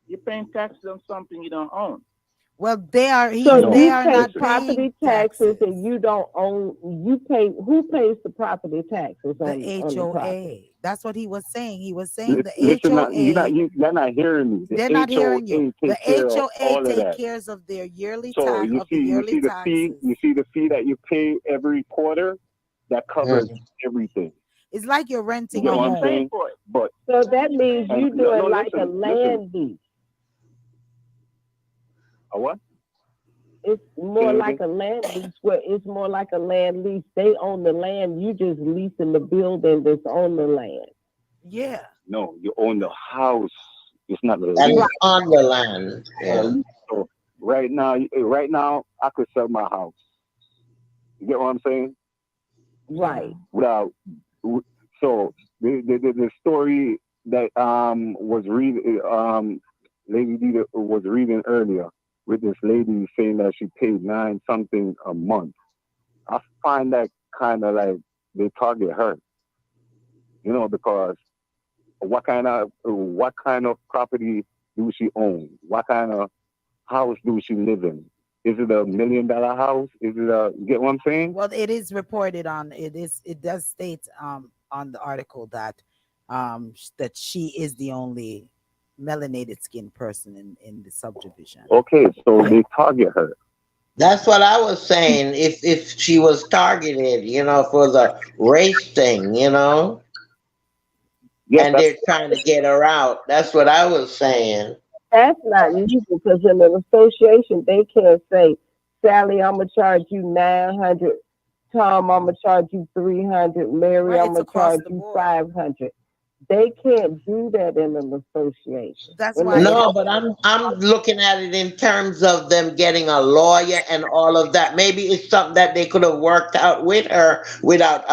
you're paying taxes on something you don't own. Well, they are. So No, They you are pay not property paying taxes taxes. and you don't own. You pay. Who pays the property taxes The on the property? HOA. That's what he was saying. He was saying the Listen, HOA. you're not hearing me. They're The not hearing you. HOA The takes care of HOA all of take that. care of their yearly So tax you of the see yearly the fee. taxes. You see the fee that you pay every quarter. That covers everything. It's like you're You renting get a what I'm home. saying? But So that means you doing like a listen. land lease. A what? It's more like a land lease. Where it's more like a land lease. They own the land. You just leasing the building that's on the land. Yeah. No, you own the house. It's not the That lease. is on the land. Yeah. So right now, I could sell my house. You get what I'm saying? Right. Without. So the story that was reading Lady Dita was reading earlier with this lady saying that she paid $9 something a month. I find that kind of like they target her, because what kind of property do she own? What kind of house do she live in? Is it a $1 million house? Is it you get what I'm saying? Well, it is reported on. It does state on the article that that she is the only melanated skin person in the subdivision. Okay, so they target her. That's what I was saying. If she was targeted, for the race thing, Yes, and they're trying to get her out. That's what I was saying. That's not legal because in an association they can't say, Sally, I'm gonna charge you $900. Tom, I'm gonna charge you $300. Mary, Right, I'm it's gonna across charge the you board. $500. They can't do that in an association. That's When why they- No, but I'm looking at it in terms of them getting a lawyer and all of that. Maybe it's something that they could have worked out with her without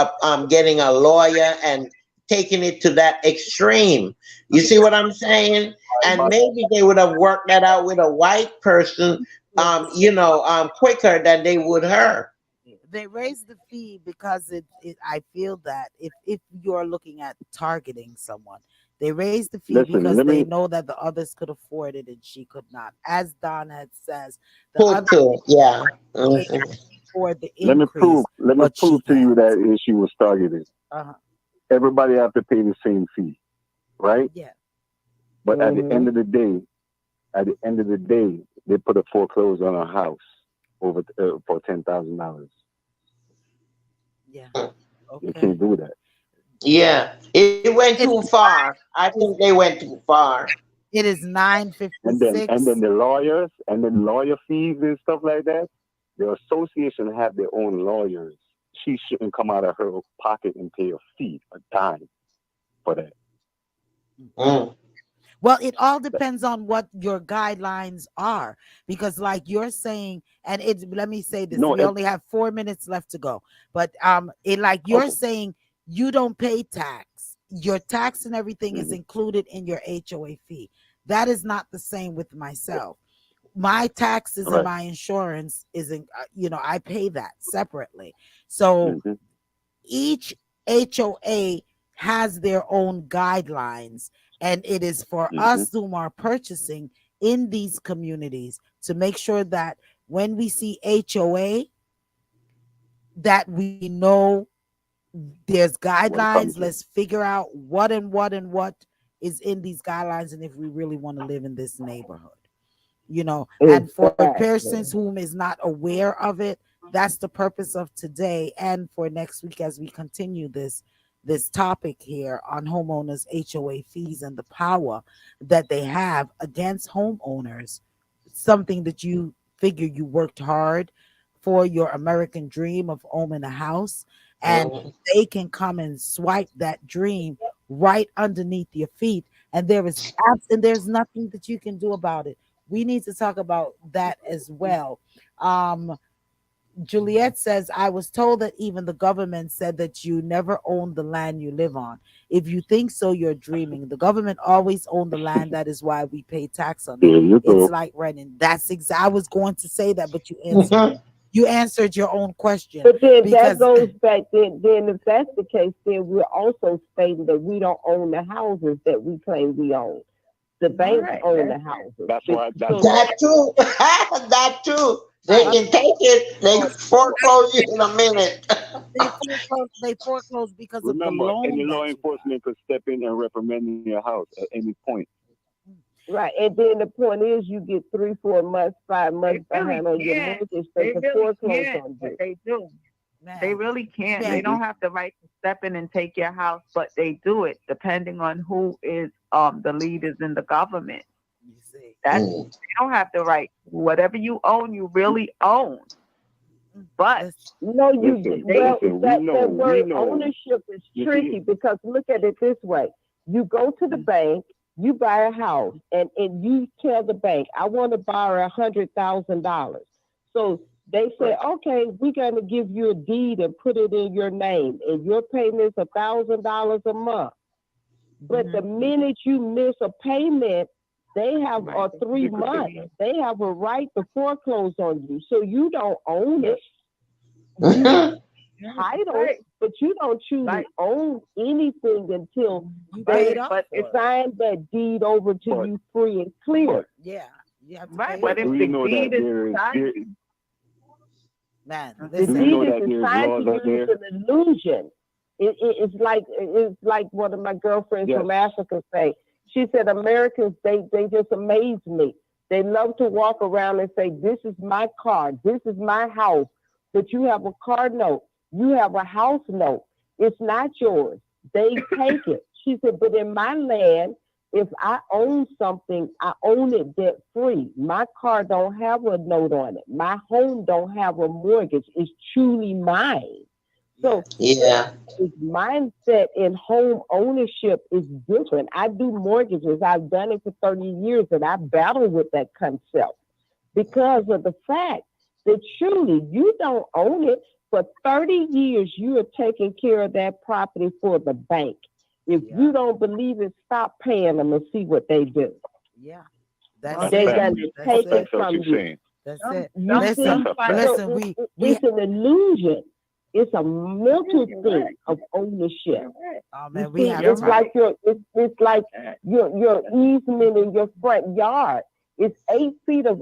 getting a lawyer and taking it to that extreme. You see what I'm saying? And maybe they would have worked that out with a white person, quicker than they would her. they raise the fee because I feel that if you're looking at targeting someone, they raise the fee Listen, because let they me- know that the others could afford it and she could not. As Don had says, the Put others to, yeah. can't Mhm. afford the Let me increase. but she prove to you can't. that she was targeted. Uh-huh. Everybody have to pay the same fee, right? Yeah. But at the end of the day, they put a foreclose on a house over for $10,000. Yeah. You Okay. can't do that. Yeah. It went too far. I think they went too far. It is And then $9.56. the lawyers and then lawyer fees and stuff like that. The association have their own lawyers. She shouldn't come out of her pocket and pay a fee, a dime for that. Well, it all depends on what your guidelines are, because like you're saying, and it's, let me say this, No, we only have 4 minutes left to go, but it, like you're okay. saying, you don't pay tax. Your tax and everything is Mhm. included in your HOA fee. That is not the same with myself. My taxes and Right. my insurance is in, I pay that separately. So Mhm. each HOA has their own guidelines, and it is for Mhm. us whom are purchasing in these communities to make sure that when we see HOA, that we know there's What it comes guidelines. to. Let's figure out what and what and what is in these guidelines, and if we really want to live in this neighborhood. And for persons Exactly. whom is not aware of it, that's the purpose of today and for next week as we continue this topic here on homeowners HOA fees and the power that they have against homeowners. Something that you figure you worked hard for, your American dream of owning a house, and they can come and swipe that dream right underneath your feet, and there's nothing that you can do about it. We need to talk about that as well. Juliet says, I was told that even the government said that you never own the land you live on. If you think so, you're dreaming. The government always owned the land. That is why we pay tax on it. There you It's go. like renting. That's I was going to say that, but you answered your own question. But then that Because goes back. Then if that's the case, then we're also stating that we don't own the houses that we claim we own. The banks own the houses. That's why. That's So why. That too. That too. They can take it. They foreclose you in a minute. they foreclose because of the Remember, any loan law that you enforcement could step in and reprimand your house at any point. right, and then the point is, you get 3, 4 months, 5 months behind on your mortgage. They can foreclose on you. They do. Man, They really can't. man, They don't have the right to step in and take your house, but they do it depending on who is the leaders in the government. you see. They don't have the right. Whatever you own, you really own. But No, you Listen, well, listen, that we know, word ownership is You tricky see, because look at it this way: you go to the bank, you buy a house, and you tell the bank, "I want to borrow $100,000." So they say, "Okay, we're going to give you a deed and put it in your name, and your payment's $1,000 a month." But the minute you miss a payment, they have 3 months. They have a right to foreclose on you, so you don't own it. You title, but you don't choose to own anything until they sign that deed over to you free and clear. Yeah, you have to right. pay But it. if do the you know that deed is there is signed, Man, The listen, you know deed that is there's assigned laws to out you. there? It's an illusion. It's like one of my girlfriends Yes. from Africa say. She said, Americans, they just amaze me. They love to walk around and say, "This is my car, this is my house," but you have a car note, you have a house note. It's not yours. They take it. She said, but in my land, if I own something, I own it debt free. My car don't have a note on it. My home don't have a mortgage. It's truly mine. So Yeah. his mindset in home ownership is different. I do mortgages. I've done it for 30 years, and I battle with that concept because of the fact that truly you don't own it. For 30 years, you are taking care of that property for the bank. If you don't believe it, stop paying them and see what they do. yeah, Well, that's They it. done to That's take it. it That's what from you're you. saying. That's some- it. You Listen, see, listen, so we it's an illusion. It's a mental thing of ownership. oh You man, we see, have it's to like it's like your easement in your front yard. It's 8 feet of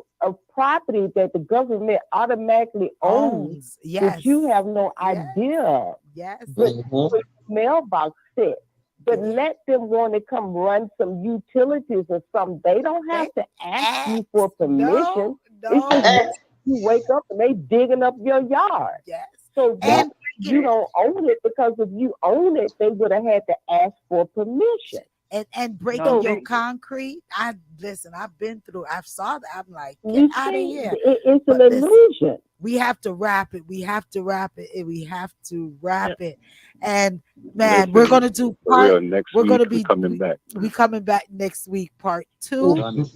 property that the government automatically owns yes. that you have no Yes. idea of. Yes. But the mailbox sit. But let them want to come run some utilities or something. They don't have to ask you for permission. It's just you wake up and they digging up your yard. Yes. So And you don't own it, because if you own it, they would have had to ask for permission. and breaking No, your they, concrete. I listen. I've been through. I've saw that. I'm like, get You out of see, here. it's an But listen, illusion. we have to wrap it. We have to wrap it. And we have to wrap it. And man, we're Listen, gonna do for part. real, next We're week gonna we're be coming back. we coming back next week, part We're 2 done.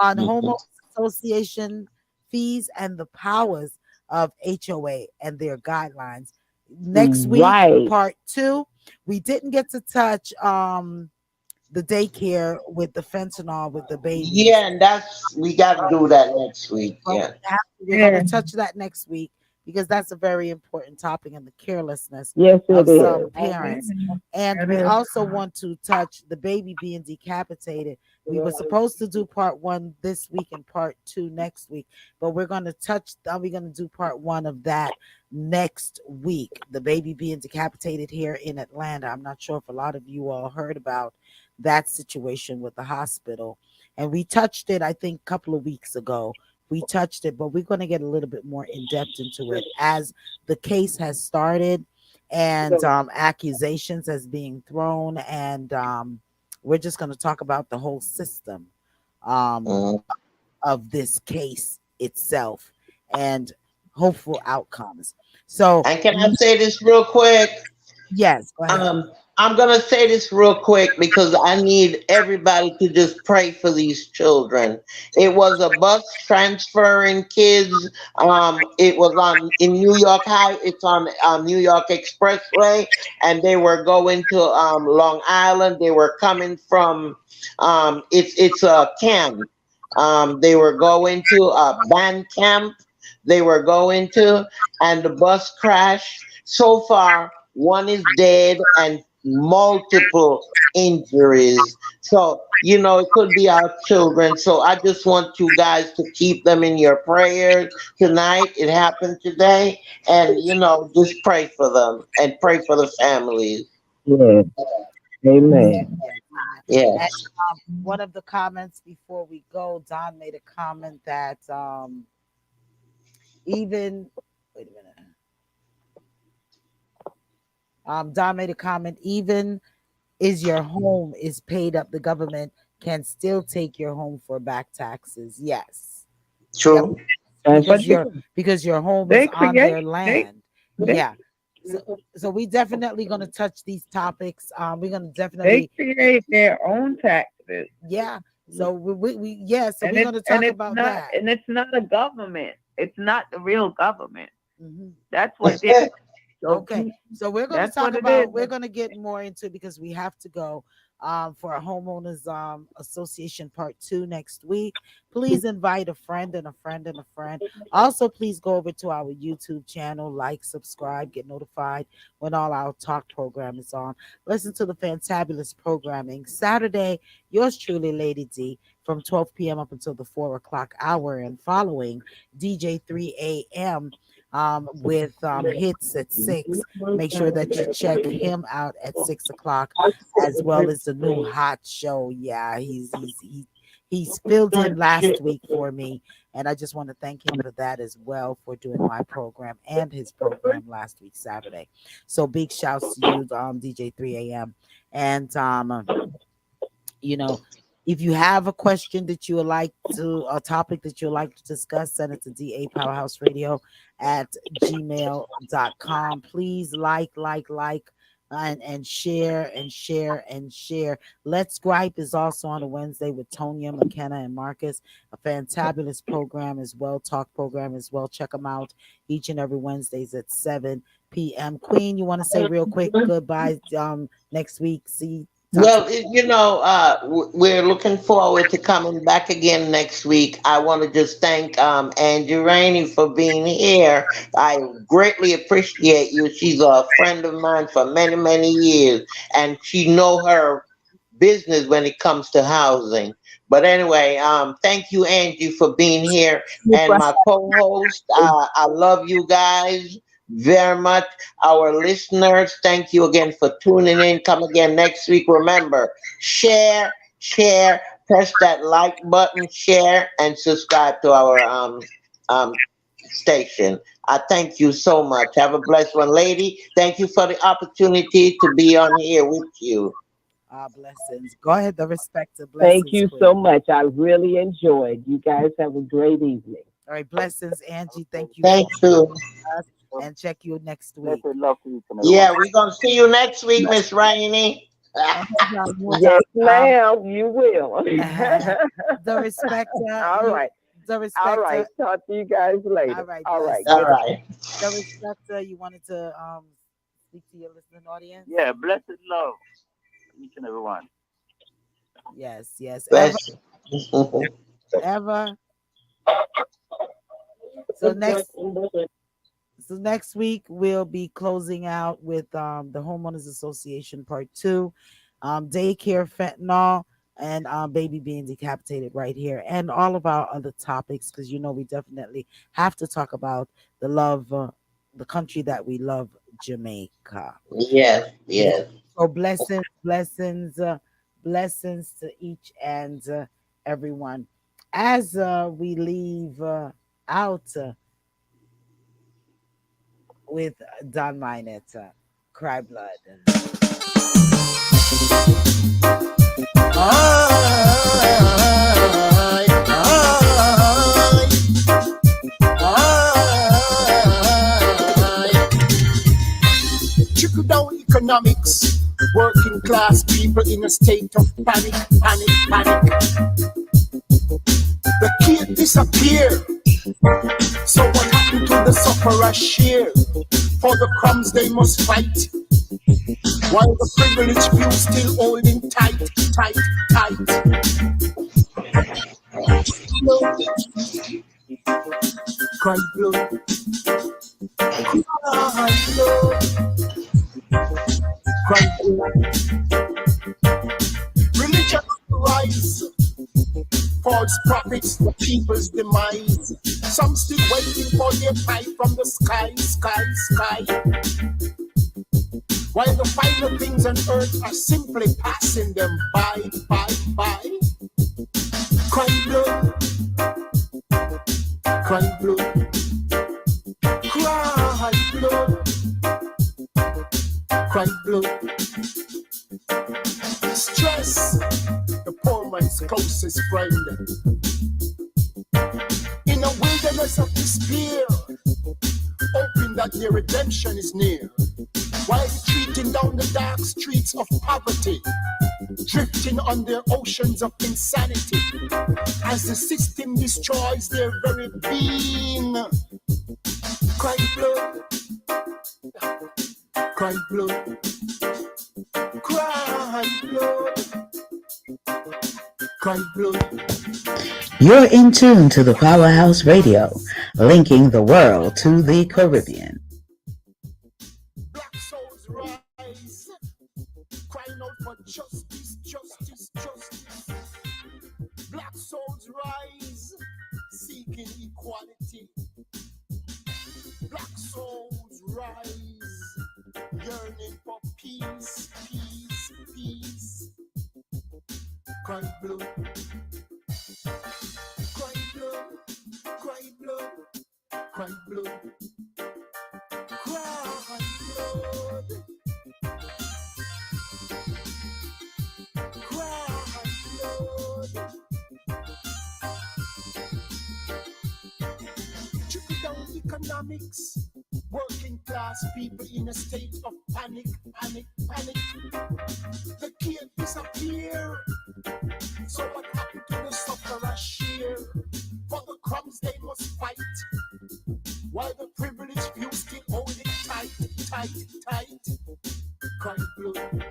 on homeowners association fees and the powers of HOA and their guidelines. Next week, Right. part 2. We didn't get to touch the daycare with the fentanyl with the babies. Yeah, and we got to do that next week. But Yeah. we're going to touch that next week because that's a very important topic and the carelessness Yes, of it some is. parents. And we also want to touch the baby being decapitated. We were supposed to do part 1 this week and part 2 next week, but we're going to do part 1 of that next week. The baby being decapitated here in Atlanta. I'm not sure if a lot of you all heard about that situation with the hospital. And we touched it, I think, a couple of weeks ago. We touched it, but we're going to get a little bit more in depth into it as the case has started and accusations as being thrown. And we're just going to talk about the whole system of this case itself and hopeful outcomes. So, And can I say this real quick? yes, go ahead. I'm gonna say this real quick because I need everybody to just pray for these children. It was a bus transferring kids. It was in New York High. It's on New York Expressway, and they were going to Long Island. They were coming from it's a camp. They were going to a band camp. They were going to, and the bus crashed. So far, one is dead and multiple injuries. So, it could be our children. So I just want you guys to keep them in your prayers tonight. It happened today. And, just pray for them and pray for the families. Yeah. Amen. Yes. And, one of the comments before we go, Don made a comment that even, wait a minute. Don made a comment, even is your home is paid up, the government can still take your home for back taxes. Yes. True. Yep. Because your home is on their land. Yeah. So we definitely going to touch these topics. We're going to definitely create their own taxes. Yeah. So so we're going to talk about that. And it's not a government. It's not the real government. Mm-hmm. That's what it is. Okay, so we're going to talk about. We're going to get more into it because we have to go for a homeowners association part 2 next week. Please invite a friend and a friend and a friend. Also, please go over to our YouTube channel, like, subscribe, get notified when all our talk program is on. Listen to the fantabulous programming Saturday. Yours truly, Lady D, from 12 p.m. up until the 4 o'clock hour, and following DJ 3 a.m. With hits at 6. Make sure that you check him out at 6 o'clock, as well as the new hot show. Yeah, he's filled in last week for me, and I just want to thank him for that as well, for doing my program and his program last week Saturday. So big shouts to you, DJ 3 a.m. And if you have a question that you would like to, a topic that you'd like to discuss, send it to dapowerhouseradio@gmail.com. Please like, and share. Let's Gripe is also on a Wednesday with Tonya, McKenna, and Marcus. A fantabulous program as well, talk program as well. Check them out each and every Wednesdays at 7 p.m. Queen, you want to say real quick goodbye next week? Well, we're looking forward to coming back again next week. I want to just thank Angie Rainey for being here. I greatly appreciate you. She's a friend of mine for many, many years, and she know her business when it comes to housing. But anyway, thank you, Angie, for being here. And my co-host, I love you guys very much. Our listeners, thank you again for tuning in. Come again next week. Remember, share, press that like button, share, and subscribe to our station. I thank you so much. Have a blessed one, lady. Thank you for the opportunity to be on here with you. Blessings. Go ahead, the respect to Thank blessings. you Queen. so much. I really enjoyed. You guys have a great evening. All right, blessings, Angie. Thank you. Thank you. And check you next week. Love to you, Yeah, we're gonna see you next week, Miss Rainey. Yes, ma'am. You will. The respect. All right. The respect. All right. Talk to you guys later. All right. All right. All right. The respect. You wanted to speak to your listening audience. Yeah, blessed love, each and every one. Yes. Bless. Ever. So next week we'll be closing out with the Homeowners Association Part 2, daycare, fentanyl, and baby being decapitated right here, and all of our other topics, because we definitely have to talk about the love, the country that we love, Jamaica. Yes. So blessings to each and everyone. As we leave out with Don Minette, Cry Blood. Trickle down economics, working class people in a state of panic. The kid disappeared. So what happened to the sufferer share? For the crumbs they must fight, while the privileged few still holding tight. Cry blood, cry blood. Religion rise, false prophets, the people's demise. Some still waiting for their pie from the sky. While the final things on earth are simply passing them by. Cry blood, cry blood, cry blood, cry blood. Stress, the poor man's closest friend. In a wilderness of despair, hoping that their redemption is near, while retreating down the dark streets of poverty, drifting on their oceans of insanity, as the system destroys their very being. Cry blood, cry blood, cry blood, cry blood. You're in tune to the Powerhouse Radio, linking the world to the Caribbean. Black souls rise, crying out for justice. Black souls rise, seeking equality. Black souls rise, yearning for peace. Cry blood, cry blood, cry blood, cry blood, cry blood, cry blood. Trickle down economics, working class people in a state of panic. The kid disappear. So what happened to the sufferer share? For the crumbs they must fight, while the privileged few still hold it tight. Cry blood,